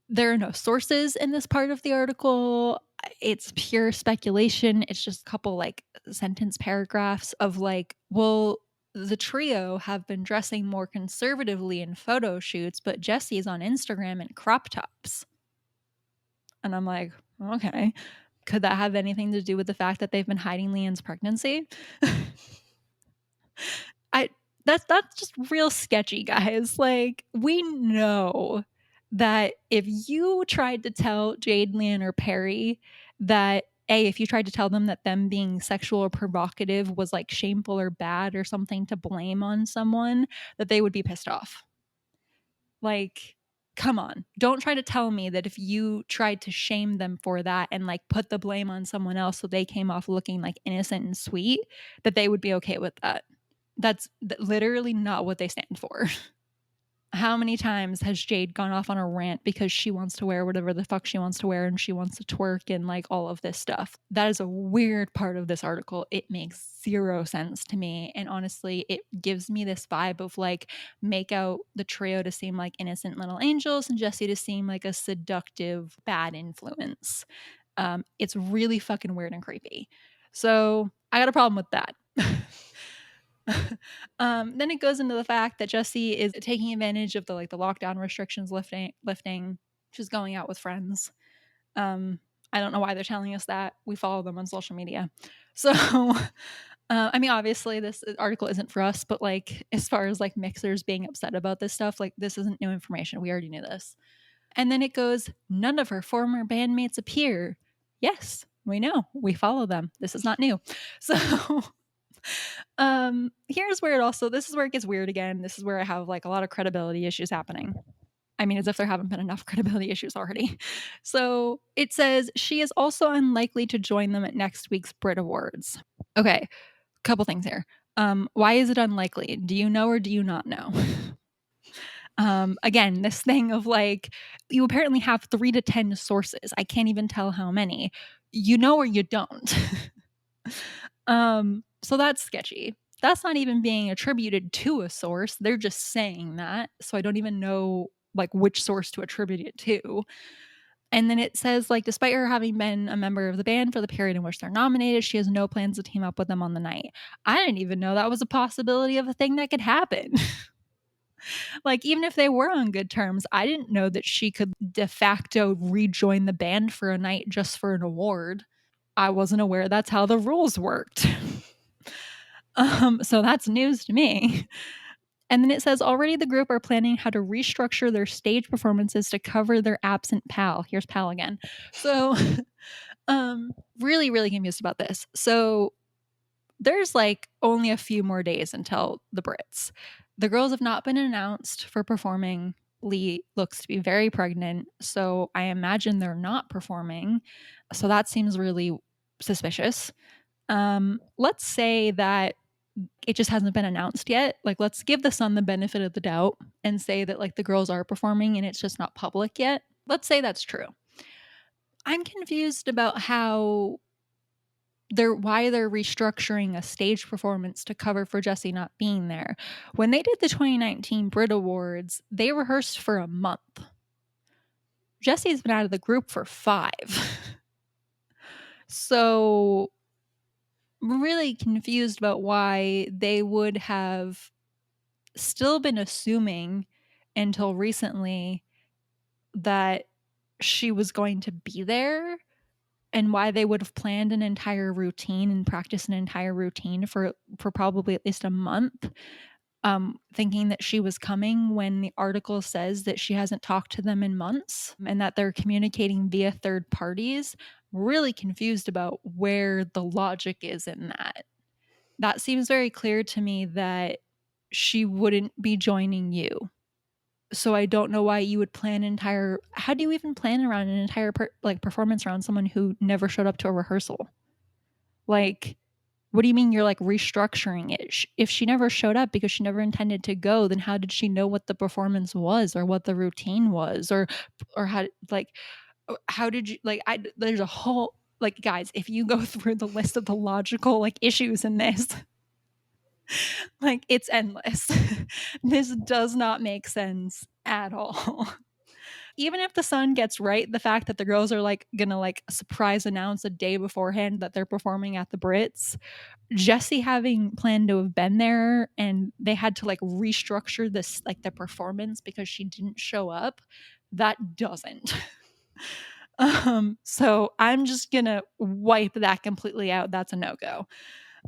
There are no sources in this part of the article. It's pure speculation. It's just a couple like sentence paragraphs of like, well, the trio have been dressing more conservatively in photo shoots, but Jessy's on Instagram in crop tops. And I'm like, okay, could that have anything to do with the fact that they've been hiding leigh-anne's pregnancy? That's just real sketchy, guys. Like, we know that if you tried to tell Jade, leigh-anne, or Perry that if you tried to tell them that them being sexual or provocative was like shameful or bad or something to blame on someone, that they would be pissed off. Like, come on. Don't try to tell me that if you tried to shame them for that and like put the blame on someone else so they came off looking like innocent and sweet, that they would be okay with that. That's literally not what they stand for. How many times has Jade gone off on a rant because she wants to wear whatever the fuck she wants to wear and she wants to twerk and like all of this stuff? That is a weird part of this article. It makes zero sense to me. And honestly, it gives me this vibe of like, make out the trio to seem like innocent little angels and Jesy to seem like a seductive bad influence. It's really fucking weird and creepy. So I got a problem with that. Then it goes into the fact that Jesy is taking advantage of the lockdown restrictions lifting. She's going out with friends. I don't know why they're telling us that. We follow them on social media. So, I mean, obviously this article isn't for us, but like, as far as like mixers being upset about this stuff, like this isn't new information. We already knew this. And then it goes, none of her former bandmates appear. Yes, we know. We follow them. This is not new. So here's where this is where it gets weird again. This is where I have like a lot of credibility issues happening. I mean, as if there haven't been enough credibility issues already. So it says she is also unlikely to join them at next week's Brit Awards. Okay, couple things here. Why is it unlikely? Do you know or do you not know? Again, this thing of like, you apparently have 3 to 10 sources. I can't even tell how many. You know or you don't. So that's sketchy. That's not even being attributed to a source. They're just saying that. So I don't even know like which source to attribute it to. And then it says, like, despite her having been a member of the band for the period in which they're nominated, she has no plans to team up with them on the night. I didn't even know that was a possibility of a thing that could happen. Like, even if they were on good terms, I didn't know that she could de facto rejoin the band for a night just for an award. I wasn't aware that's how the rules worked. So that's news to me. And then it says already the group are planning how to restructure their stage performances to cover their absent pal. Here's pal again. So really, really confused about this. So there's like only a few more days until the Brits. The girls have not been announced for performing. Leigh looks to be very pregnant, so I imagine they're not performing. So that seems really suspicious. Let's say that it just hasn't been announced yet. Like, let's give the Sun the benefit of the doubt and say that like the girls are performing and it's just not public yet. Let's say that's true. I'm confused about why they're restructuring a stage performance to cover for Jesy not being there. When they did the 2019 Brit Awards, they rehearsed for a month. Jessy's been out of the group for 5. So I'm really confused about why they would have still been assuming until recently that she was going to be there, and why they would have planned an entire routine and practiced an entire routine for probably at least a month, thinking that she was coming when the article says that she hasn't talked to them in months and that they're communicating via third parties. Really confused about where the logic is in that. That seems very clear to me that she wouldn't be joining you. So I don't know why you would plan how do you even plan around an entire performance around someone who never showed up to a rehearsal? Like, what do you mean you're like restructuring it? If she never showed up because she never intended to go, then how did she know what the performance was or what the routine was, or how did you there's a whole, like, guys, if you go through the list of the logical like issues in this, like, it's endless. This does not make sense at all. Even if the Sun gets right the fact that the girls are like gonna like surprise announce a day beforehand that they're performing at the Brits, Jesy having planned to have been there and they had to like restructure this like the performance because she didn't show up, that doesn't. So I'm just gonna wipe that completely out. That's a no-go.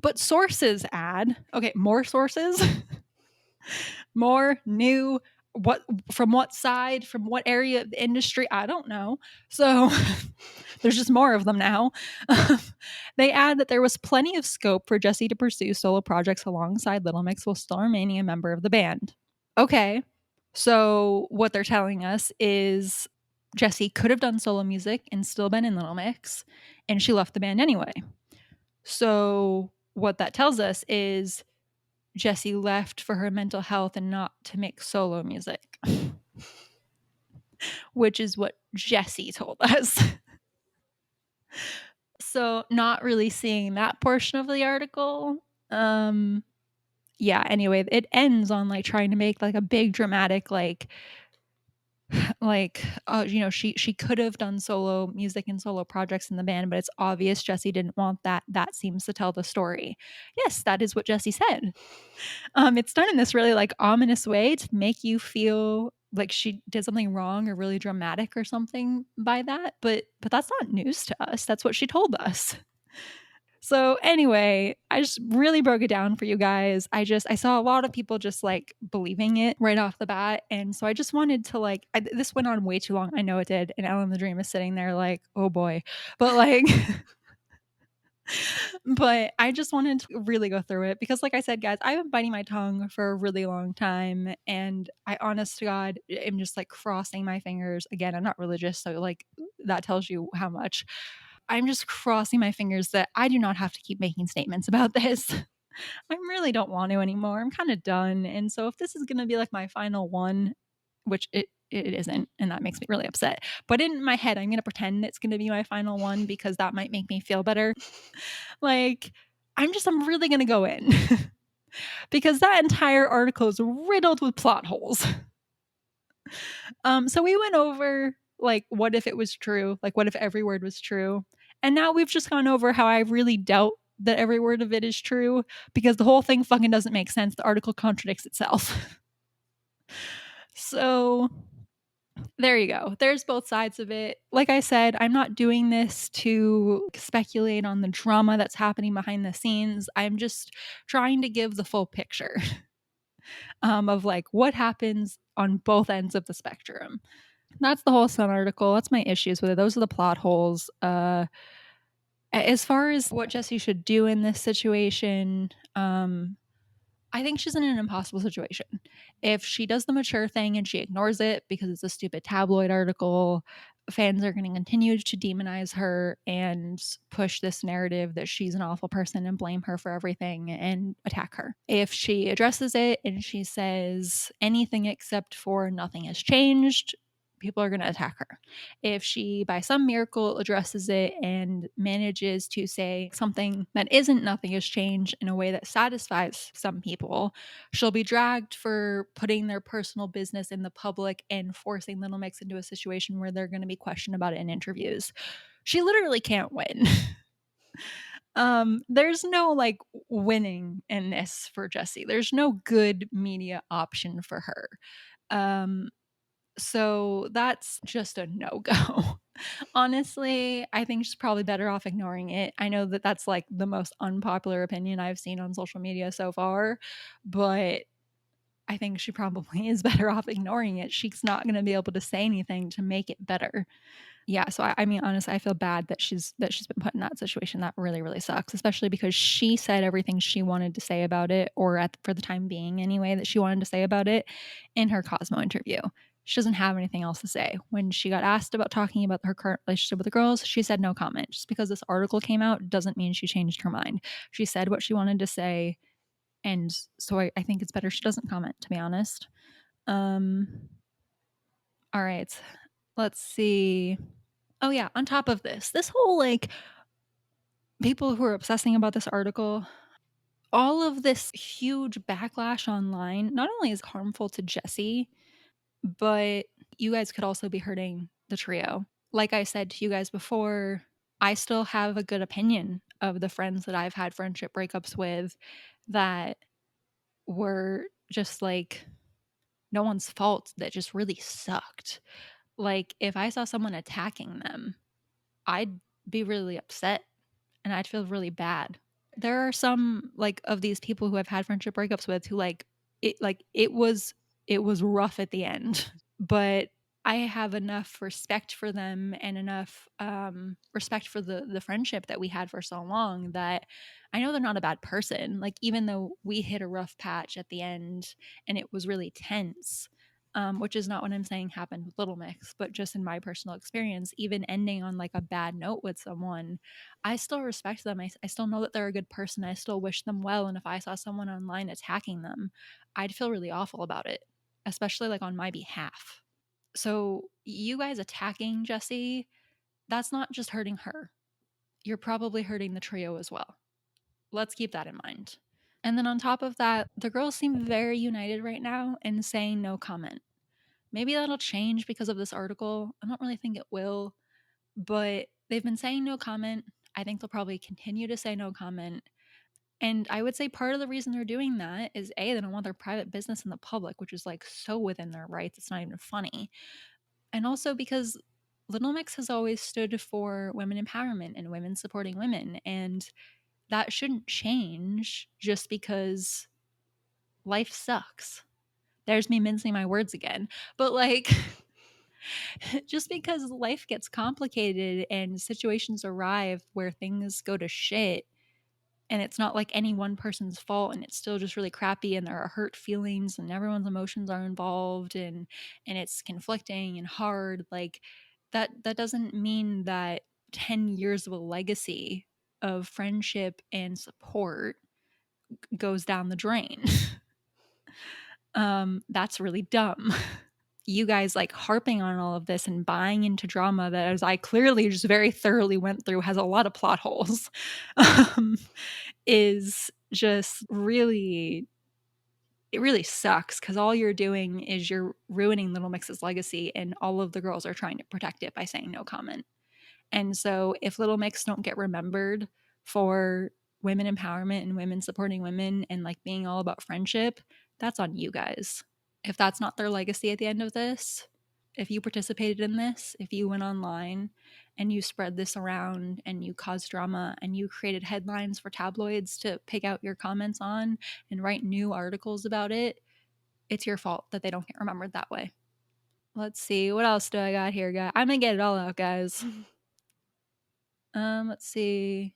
But sources add, okay, more sources, more new, what, from what side, from what area of the industry, I don't know. So there's just more of them now. They add that there was plenty of scope for Jesy to pursue solo projects alongside Little Mix while still remaining a member of the band. Okay, so what they're telling us is Jesy could have done solo music and still been in Little Mix, and she left the band anyway. So what that tells us is Jesy left for her mental health and not to make solo music, which is what Jesy told us. So not really seeing that portion of the article. Yeah, anyway, it ends on like trying to make like a big dramatic she could have done solo music and solo projects in the band, but it's obvious Jesy didn't want that. That seems to tell the story. Yes, that is what Jesy said. It's done in this really like ominous way to make you feel like she did something wrong or really dramatic or something by that, but that's not news to us. That's what she told us. So anyway, I just really broke it down for you guys. I saw a lot of people just like believing it right off the bat, and so I just wanted to this went on way too long. I know it did, and Ellen the Dream is sitting there like, oh boy, but like. But I just wanted to really go through it because, like I said, guys, I've been biting my tongue for a really long time, and I, honest to God, am just like crossing my fingers. Again, I'm not religious, so like that tells you how much. I'm just crossing my fingers that I do not have to keep making statements about this. I really don't want to anymore. I'm kind of done. And so if this is going to be like my final one, which it isn't, and that makes me really upset. But in my head, I'm going to pretend it's going to be my final one because that might make me feel better. Like, I'm really going to go in because that entire article is riddled with plot holes. So we went over like what if it was true, like what if every word was true, and now we've just gone over how I really doubt that every word of it is true because the whole thing fucking doesn't make sense. The article contradicts itself. So there you go. There's both sides of it. Like I said, I'm not doing this to speculate on the drama that's happening behind the scenes. I'm just trying to give the full picture of like what happens on both ends of the spectrum. That's the whole Sun article. That's my issues with it. Those are the plot holes. As far as what Jesy should do in this situation, I think she's in an impossible situation. If she does the mature thing and she ignores it because it's a stupid tabloid article, fans are going to continue to demonize her and push this narrative that she's an awful person and blame her for everything and attack her. If she addresses it and she says anything except for nothing has changed, people are going to attack her. If she, by some miracle, addresses it and manages to say something that isn't nothing has changed in a way that satisfies some people, she'll be dragged for putting their personal business in the public and forcing Little Mix into a situation where they're going to be questioned about it in interviews. She literally can't win. There's no like winning in this for Jesy. There's no good media option for her. So that's just a no-go. Honestly, I think she's probably better off ignoring it. I know that that's like the most unpopular opinion I've seen on social media so far, but I think she probably is better off ignoring it. She's not going to be able to say anything to make it better. Yeah, so I mean, honestly, I feel bad that she's been put in that situation. That really, really sucks, especially because she said everything she wanted to say about it, or for the time being anyway, that she wanted to say about it in her Cosmo interview. She doesn't have anything else to say. When she got asked about talking about her current relationship with the girls, she said no comment. Just because this article came out doesn't mean she changed her mind. She said what she wanted to say, and so I think it's better she doesn't comment, to be honest. All right, let's see. Oh yeah, on top of this whole like people who are obsessing about this article, all of this huge backlash online not only is harmful to Jesy, but you guys could also be hurting the trio. Like I said to you guys before, I still have a good opinion of the friends that I've had friendship breakups with that were just like no one's fault, that just really sucked. Like if I saw someone attacking them, I'd be really upset and I'd feel really bad. There are some like of these people who I've had friendship breakups with who it was rough at the end, but I have enough respect for them and enough respect for the friendship that we had for so long that I know they're not a bad person. Like even though we hit a rough patch at the end and it was really tense, which is not what I'm saying happened with Little Mix, but just in my personal experience, even ending on like a bad note with someone, I still respect them. I still know that they're a good person. I still wish them well. And if I saw someone online attacking them, I'd feel really awful about it, especially like on my behalf. So, you guys attacking Jesy, that's not just hurting her. You're probably hurting the trio as well. Let's keep that in mind. And then on top of that, the girls seem very united right now in saying no comment. Maybe that'll change because of this article. I don't really think it will, but they've been saying no comment. I think they'll probably continue to say no comment. And I would say part of the reason they're doing that is A, they don't want their private business in the public, which is like so within their rights. It's not even funny. And also because Little Mix has always stood for women empowerment and women supporting women. And that shouldn't change just because life sucks. There's me mincing my words again. But like, just because life gets complicated and situations arrive where things go to shit, and it's not like any one person's fault and it's still just really crappy and there are hurt feelings and everyone's emotions are involved and it's conflicting and hard, like that doesn't mean that 10 years of a legacy of friendship and support goes down the drain. That's really dumb. you guys like harping on all of this and buying into drama that, as I clearly just very thoroughly went through, has a lot of plot holes, um, is just really, it really sucks because all you're doing is you're ruining Little Mix's legacy, and all of the girls are trying to protect it by saying no comment. And so if Little Mix don't get remembered for women empowerment and women supporting women and like being all about friendship, that's on you guys. If that's not their legacy at the end of this, if you participated in this, if you went online and you spread this around and you caused drama and you created headlines for tabloids to pick out your comments on and write new articles about it, it's your fault that they don't get remembered that way. Let's see, what else do I got here, guys? I'm gonna get it all out, guys. Let's see.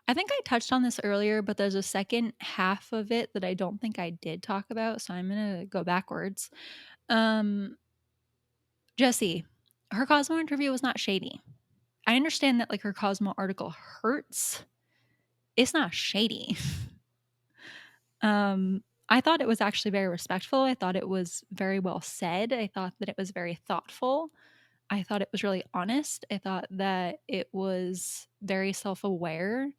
I think I touched on this earlier, but there's a second half of it that I don't think I did talk about, so I'm gonna go backwards. Um, Jesy, her Cosmo interview was not shady. I understand that like her Cosmo article hurts. It's not shady. I thought it was actually very respectful. I thought it was very well said. I thought that it was very thoughtful. I thought it was really honest. I thought that it was very self-aware.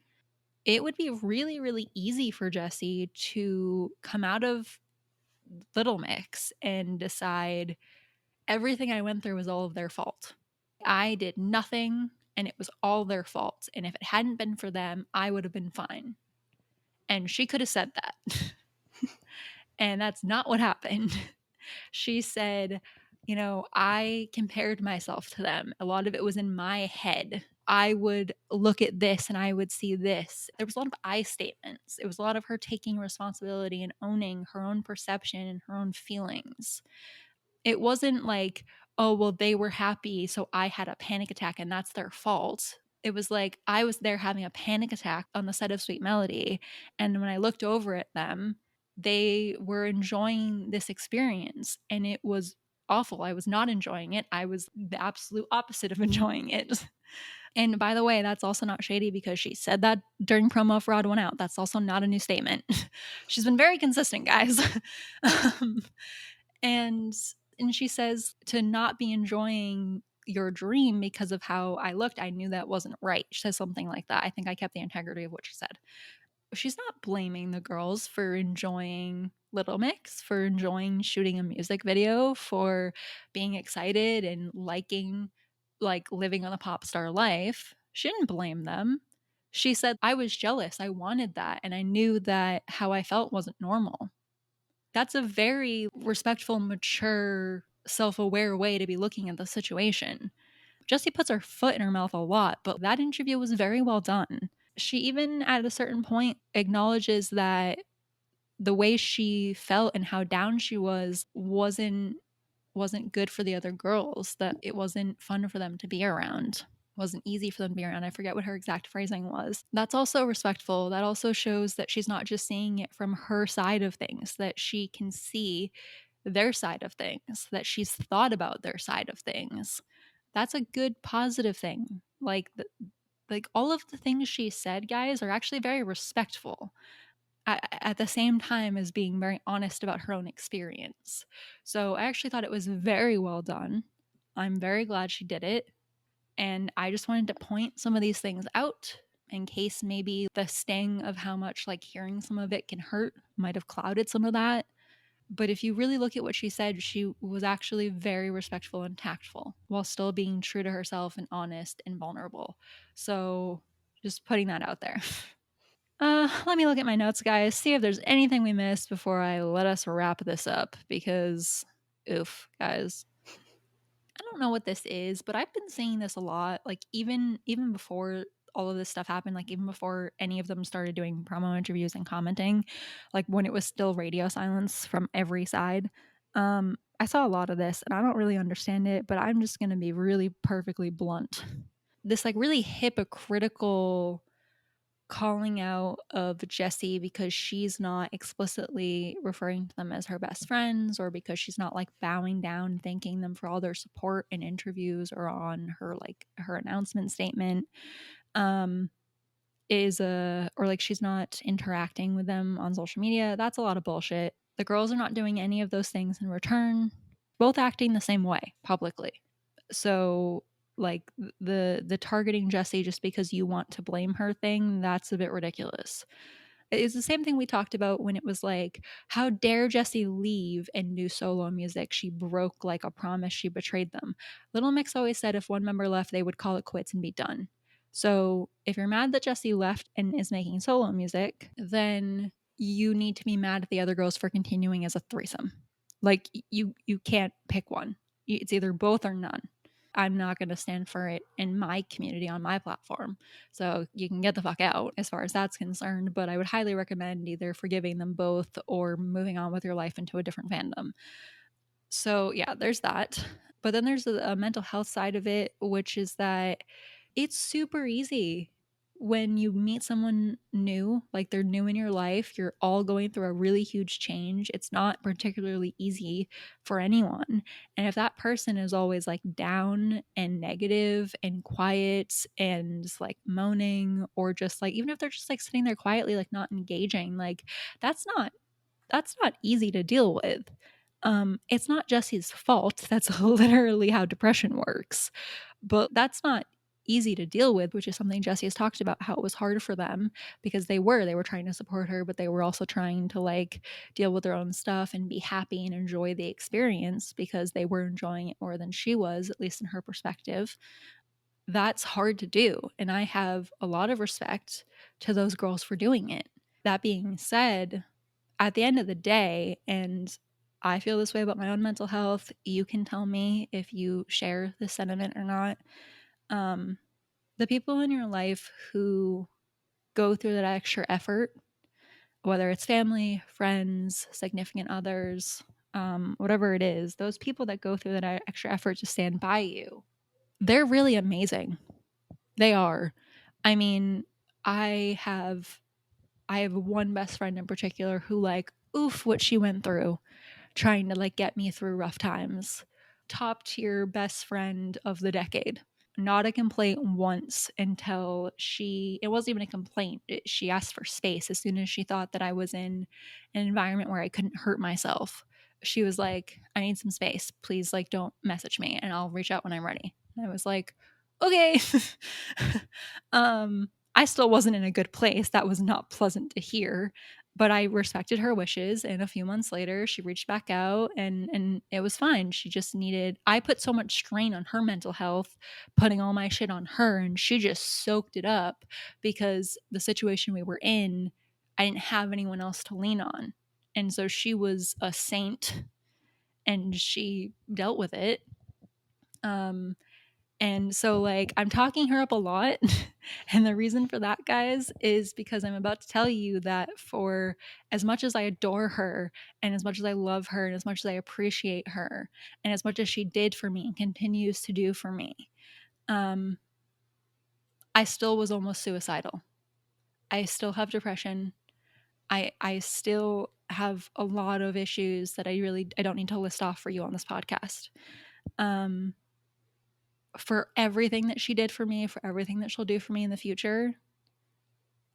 It would be really, really easy for Jesy to come out of Little Mix and decide everything I went through was all of their fault. I did nothing and it was all their fault. And if it hadn't been for them, I would have been fine. And she could have said that. And that's not what happened. She said, you know, I compared myself to them. A lot of it was in my head. I would look at this and I would see this. There was a lot of I statements. It was a lot of her taking responsibility and owning her own perception and her own feelings. It wasn't like, oh, well, they were happy, so I had a panic attack and that's their fault. It was like I was there having a panic attack on the set of Sweet Melody. And when I looked over at them, they were enjoying this experience and it was awful. I was not enjoying it. I was the absolute opposite of enjoying it. And by the way, that's also not shady because she said that during promo for Odd One Out. That's also not a new statement. She's been very consistent, guys. um, and and she says to not be enjoying your dream because of how I looked, I knew that wasn't right. She says something like that. I think I kept the integrity of what she said. She's not blaming the girls for enjoying Little Mix, for enjoying shooting a music video, for being excited and liking like living on a pop star life. She didn't blame them. She said, I was jealous. I wanted that. And I knew that how I felt wasn't normal. That's a very respectful, mature, self aware way to be looking at the situation. Jesy puts her foot in her mouth a lot, but that interview was very well done. She even at a certain point acknowledges that the way she felt and how down she wasn't good for the other girls, that it wasn't fun for them to be around. It wasn't easy for them to be around. I forget what her exact phrasing was. That's also respectful. That also shows that she's not just seeing it from her side of things, that she can see their side of things, that she's thought about their side of things. That's a good positive thing. Like all of the things she said, guys, are actually very respectful at the same time as being very honest about her own experience. So I actually thought it was very well done. I'm very glad she did it. And I just wanted to point some of these things out in case maybe the sting of how much like hearing some of it can hurt might have clouded some of that. But if you really look at what she said, she was actually very respectful and tactful while still being true to herself and honest and vulnerable. So just putting that out there. Let me look at my notes, guys, see if there's anything we missed before I let us wrap this up because oof, guys. I don't know what this is, but I've been seeing this a lot. Like even before all of this stuff happened, like even before any of them started doing promo interviews and commenting, like when it was still radio silence from every side. I saw a lot of this and I don't really understand it, but I'm just going to be really perfectly blunt. This like really hypocritical calling out of Jesy because she's not explicitly referring to them as her best friends, or because she's not like bowing down and thanking them for all their support in interviews or on her like her announcement statement, is a or like she's not interacting with them on social media. That's a lot of bullshit. The girls are not doing any of those things in return. both acting the same way publicly. So like the targeting Jesy just because you want to blame her thing, that's a bit ridiculous. It's the same thing we talked about when it was like, how dare Jesy leave and do solo music? She broke like a promise, she betrayed them. Little Mix always said if one member left, they would call it quits and be done. So if you're mad that Jesy left and is making solo music, then you need to be mad at the other girls for continuing as a threesome. Like you can't pick one. It's either both or none. I'm not going to stand for it in my community on my platform. So you can get the fuck out as far as that's concerned. But I would highly recommend either forgiving them both or moving on with your life into a different fandom. So yeah, there's that. But then there's a mental health side of it, which is that it's super easy when you meet someone new, like they're new in your life, you're all going through a really huge change. It's not particularly easy for anyone. And if that person is always like down and negative and quiet and like moaning, or just like, even if they're just like sitting there quietly, like not engaging, like that's not easy to deal with. It's not Jesse's fault. That's literally how depression works. But that's not easy to deal with, which is something Jesy has talked about, how it was hard for them because they were trying to support her, but they were also trying to like deal with their own stuff and be happy and enjoy the experience because they were enjoying it more than she was, at least in her perspective. That's hard to do. And I have a lot of respect to those girls for doing it. That being said, at the end of the day, and I feel this way about my own mental health, you can tell me if you share this sentiment or not. Um, the people in your life who go through that extra effort, whether it's family, friends, significant others, whatever it is, those people that go through that extra effort to stand by you, they're really amazing. They are. I mean, I have one best friend in particular who like, oof, what she went through trying to like get me through rough times. Top tier best friend of the decade. Not a complaint once until it wasn't even a complaint. She asked for space as soon as she thought that I was in an environment where I couldn't hurt myself. She was like, I need some space. Please, like, don't message me and I'll reach out when I'm ready. And I was like, okay. I still wasn't in a good place. That was not pleasant to hear, but I respected her wishes, and a few months later she reached back out and it was fine. She just needed I put so much strain on her mental health, putting all my shit on her, and she just soaked it up because the situation we were in, I didn't have anyone else to lean on. And so she was a saint and she dealt with it. And so, like, I'm talking her up a lot. And the reason for that, guys, is because I'm about to tell you that for as much as I adore her, and as much as I love her, and as much as I appreciate her, and as much as she did for me and continues to do for me, um, I still was almost suicidal. I still have depression. I still have a lot of issues that I don't need to list off for you on this podcast. Um, for everything that she did for me, for everything that she'll do for me in the future,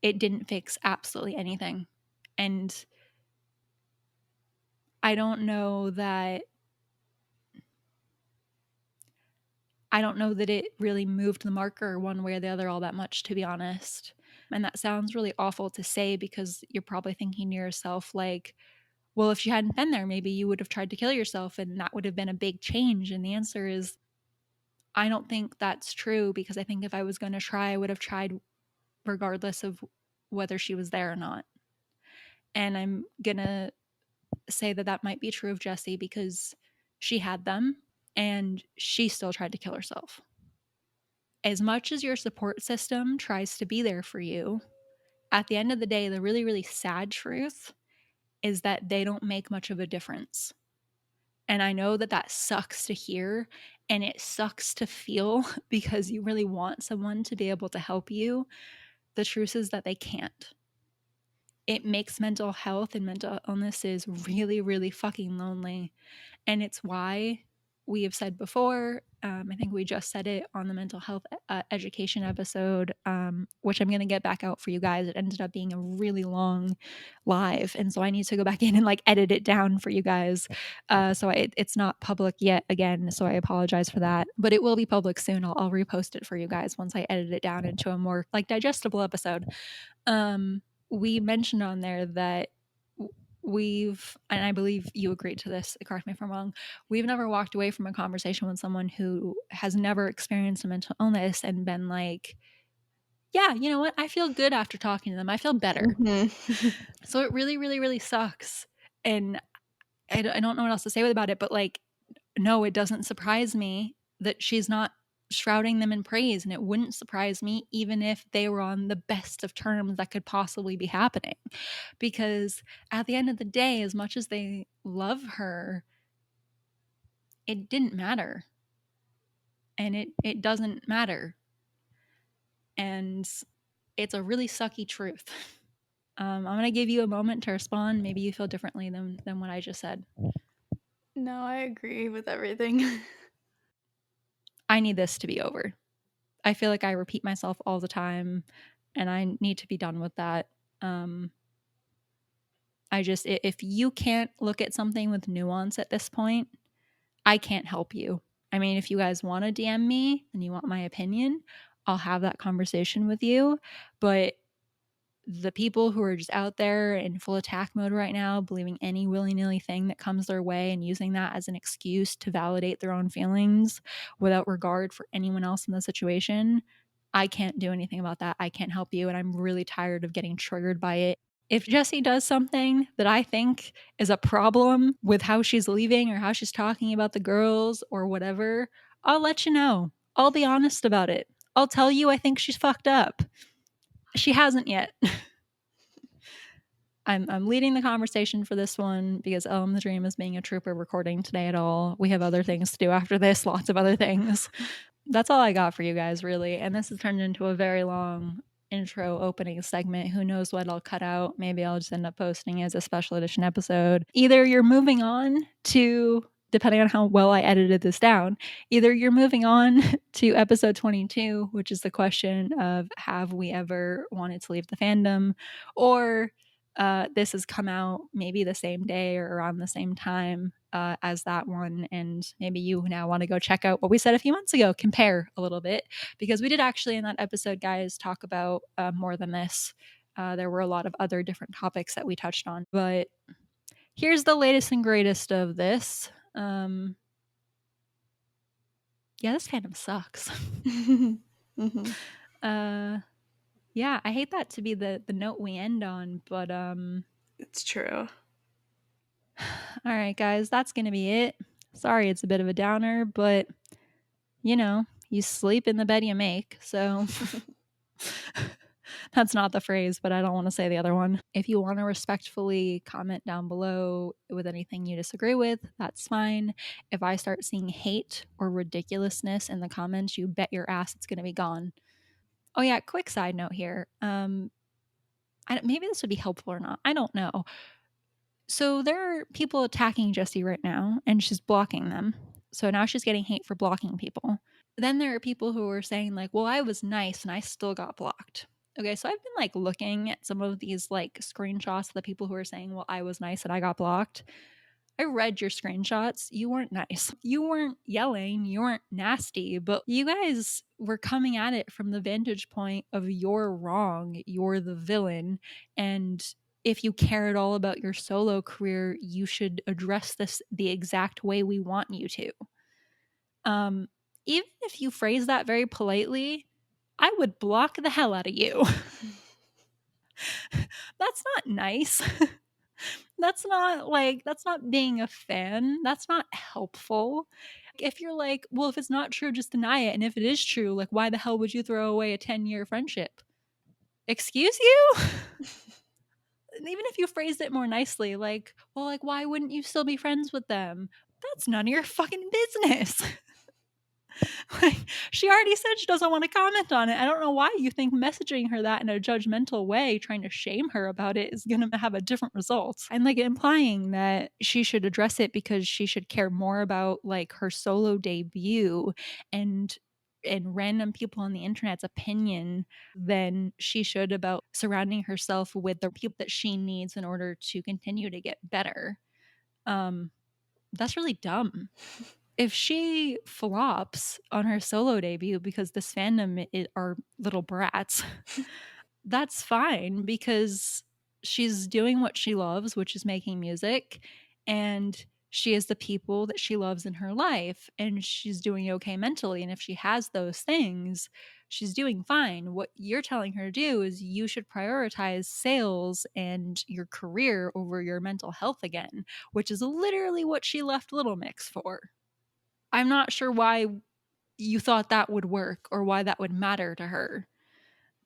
it didn't fix absolutely anything. And I don't know that it really moved the marker one way or the other all that much, to be honest. And that sounds really awful to say because you're probably thinking to yourself, like, well, if you hadn't been there, maybe you would have tried to kill yourself and that would have been a big change. And the answer is, I don't think that's true, because I think if I was going to try, I would have tried regardless of whether she was there or not. And I'm going to say that that might be true of Jesy because she had them and she still tried to kill herself. As much as your support system tries to be there for you, at the end of the day, the really, really sad truth is that they don't make much of a difference. And I know that that sucks to hear and it sucks to feel because you really want someone to be able to help you. The truth is that they can't. It makes mental health and mental illnesses really, really fucking lonely. And it's why we have said before. I think we just said it on the mental health education episode, which I'm going to get back out for you guys. It ended up being a really long live, and so I need to go back in and like edit it down for you guys. It's not public yet again, so I apologize for that. But it will be public soon. I'll repost it for you guys once I edit it down into a more like digestible episode. We mentioned on there that we've, and I believe you agreed to this, correct me if I'm wrong, we've never walked away from a conversation with someone who has never experienced a mental illness and been like, yeah, you know what? I feel good after talking to them. I feel better. Mhm. So it really, really, really sucks. And I don't know what else to say about it, but like, no, it doesn't surprise me that she's not shrouding them in praise. And it wouldn't surprise me even if they were on the best of terms that could possibly be happening. Because at the end of the day, as much as they love her, it didn't matter. And it doesn't matter. And it's a really sucky truth. I'm going to give you a moment to respond. Maybe you feel differently than what I just said. No, I agree with everything. I need this to be over. I feel like I repeat myself all the time, and I need to be done with that. If you can't look at something with nuance at this point, I can't help you. I mean, if you guys want to DM me and you want my opinion, I'll have that conversation with you. But the people who are just out there in full attack mode right now, believing any willy-nilly thing that comes their way and using that as an excuse to validate their own feelings without regard for anyone else in the situation, I can't do anything about that. I can't help you, and I'm really tired of getting triggered by it. If Jesy does something that I think is a problem with how she's leaving or how she's talking about the girls or whatever, I'll let you know. I'll be honest about it. I'll tell you I think she's fucked up. She hasn't yet. I'm leading the conversation for this one because the Dream is being a trooper recording today at all. We have other things to do after this, lots of other things. That's all I got for you guys, really. And this has turned into a very long intro opening segment. Who knows what I'll cut out? Maybe I'll just end up posting it as a special edition episode. Either you're moving on to, depending on how well I edited this down, either you're moving on to episode 22, which is the question of have we ever wanted to leave the fandom, or this has come out maybe the same day or around the same time as that one, and maybe you now want to go check out what we said a few months ago, compare a little bit, because we did actually in that episode, guys, talk about more than this. There were a lot of other different topics that we touched on, but here's the latest and greatest of this. Yeah, this fandom sucks. Mhm. Yeah, I hate that to be the note we end on, but It's true. all right, guys, that's gonna be it. Sorry, it's a bit of a downer, but you know, you sleep in the bed you make, so that's not the phrase, but I don't want to say the other one. If you want to respectfully comment down below with anything you disagree with, that's fine. If I start seeing hate or ridiculousness in the comments, you bet your ass it's gonna be gone. Oh yeah, quick side note here. Maybe this would be helpful or not. I don't know. So there are people attacking Jesy right now, and she's blocking them. So now she's getting hate for blocking people. Then there are people who are saying like, well, I was nice and I still got blocked. Okay, so I've been like looking at some of these like screenshots of the people who are saying, well, I was nice and I got blocked. I read your screenshots. You weren't nice. You weren't yelling. You weren't nasty, but you guys were coming at it from the vantage point of you're wrong. You're the villain. And if you care at all about your solo career, you should address this the exact way we want you to. Even if you phrase that very politely, I would block the hell out of you. That's not nice. That's not being a fan. That's not helpful. If you're like, well, if it's not true, just deny it. And if it is true, like, why the hell would you throw away a 10-year friendship? Excuse you? Even if you phrased it more nicely, like, well, like, why wouldn't you still be friends with them? That's none of your fucking business. Like, She already said she doesn't want to comment on it. I don't know why you think messaging her that in a judgmental way, trying to shame her about it, is going to have a different result. And like implying that she should address it because she should care more about like her solo debut and random people on the internet's opinion than she should about surrounding herself with the people that she needs in order to continue to get better. That's really dumb. If she flops on her solo debut because this fandom are little brats, that's fine because she's doing what she loves, which is making music, and she has the people that she loves in her life, and she's doing okay mentally. And if she has those things, she's doing fine. What you're telling her to do is you should prioritize sales and your career over your mental health again, which is literally what she left Little Mix for. I'm not sure why you thought that would work or why that would matter to her.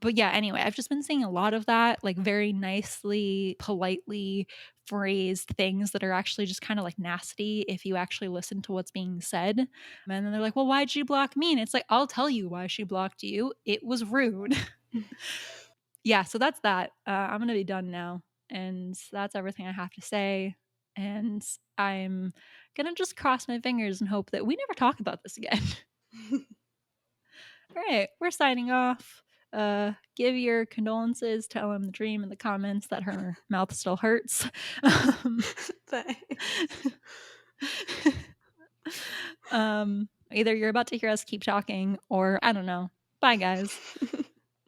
But yeah, anyway, I've just been seeing a lot of that, like very nicely, politely phrased things that are actually just kind of like nasty if you actually listen to what's being said. And then they're like, well, why'd she block me? And it's like, I'll tell you why she blocked you. It was rude. Yeah, so that's that. I'm going to be done now. And that's everything I have to say. And I'm going to just cross my fingers and hope that we never talk about this again. All right, we're signing off. Give your condolences to LM the Dream in the comments that her mouth still hurts. Thanks. Either you're about to hear us keep talking or I don't know. Bye, guys.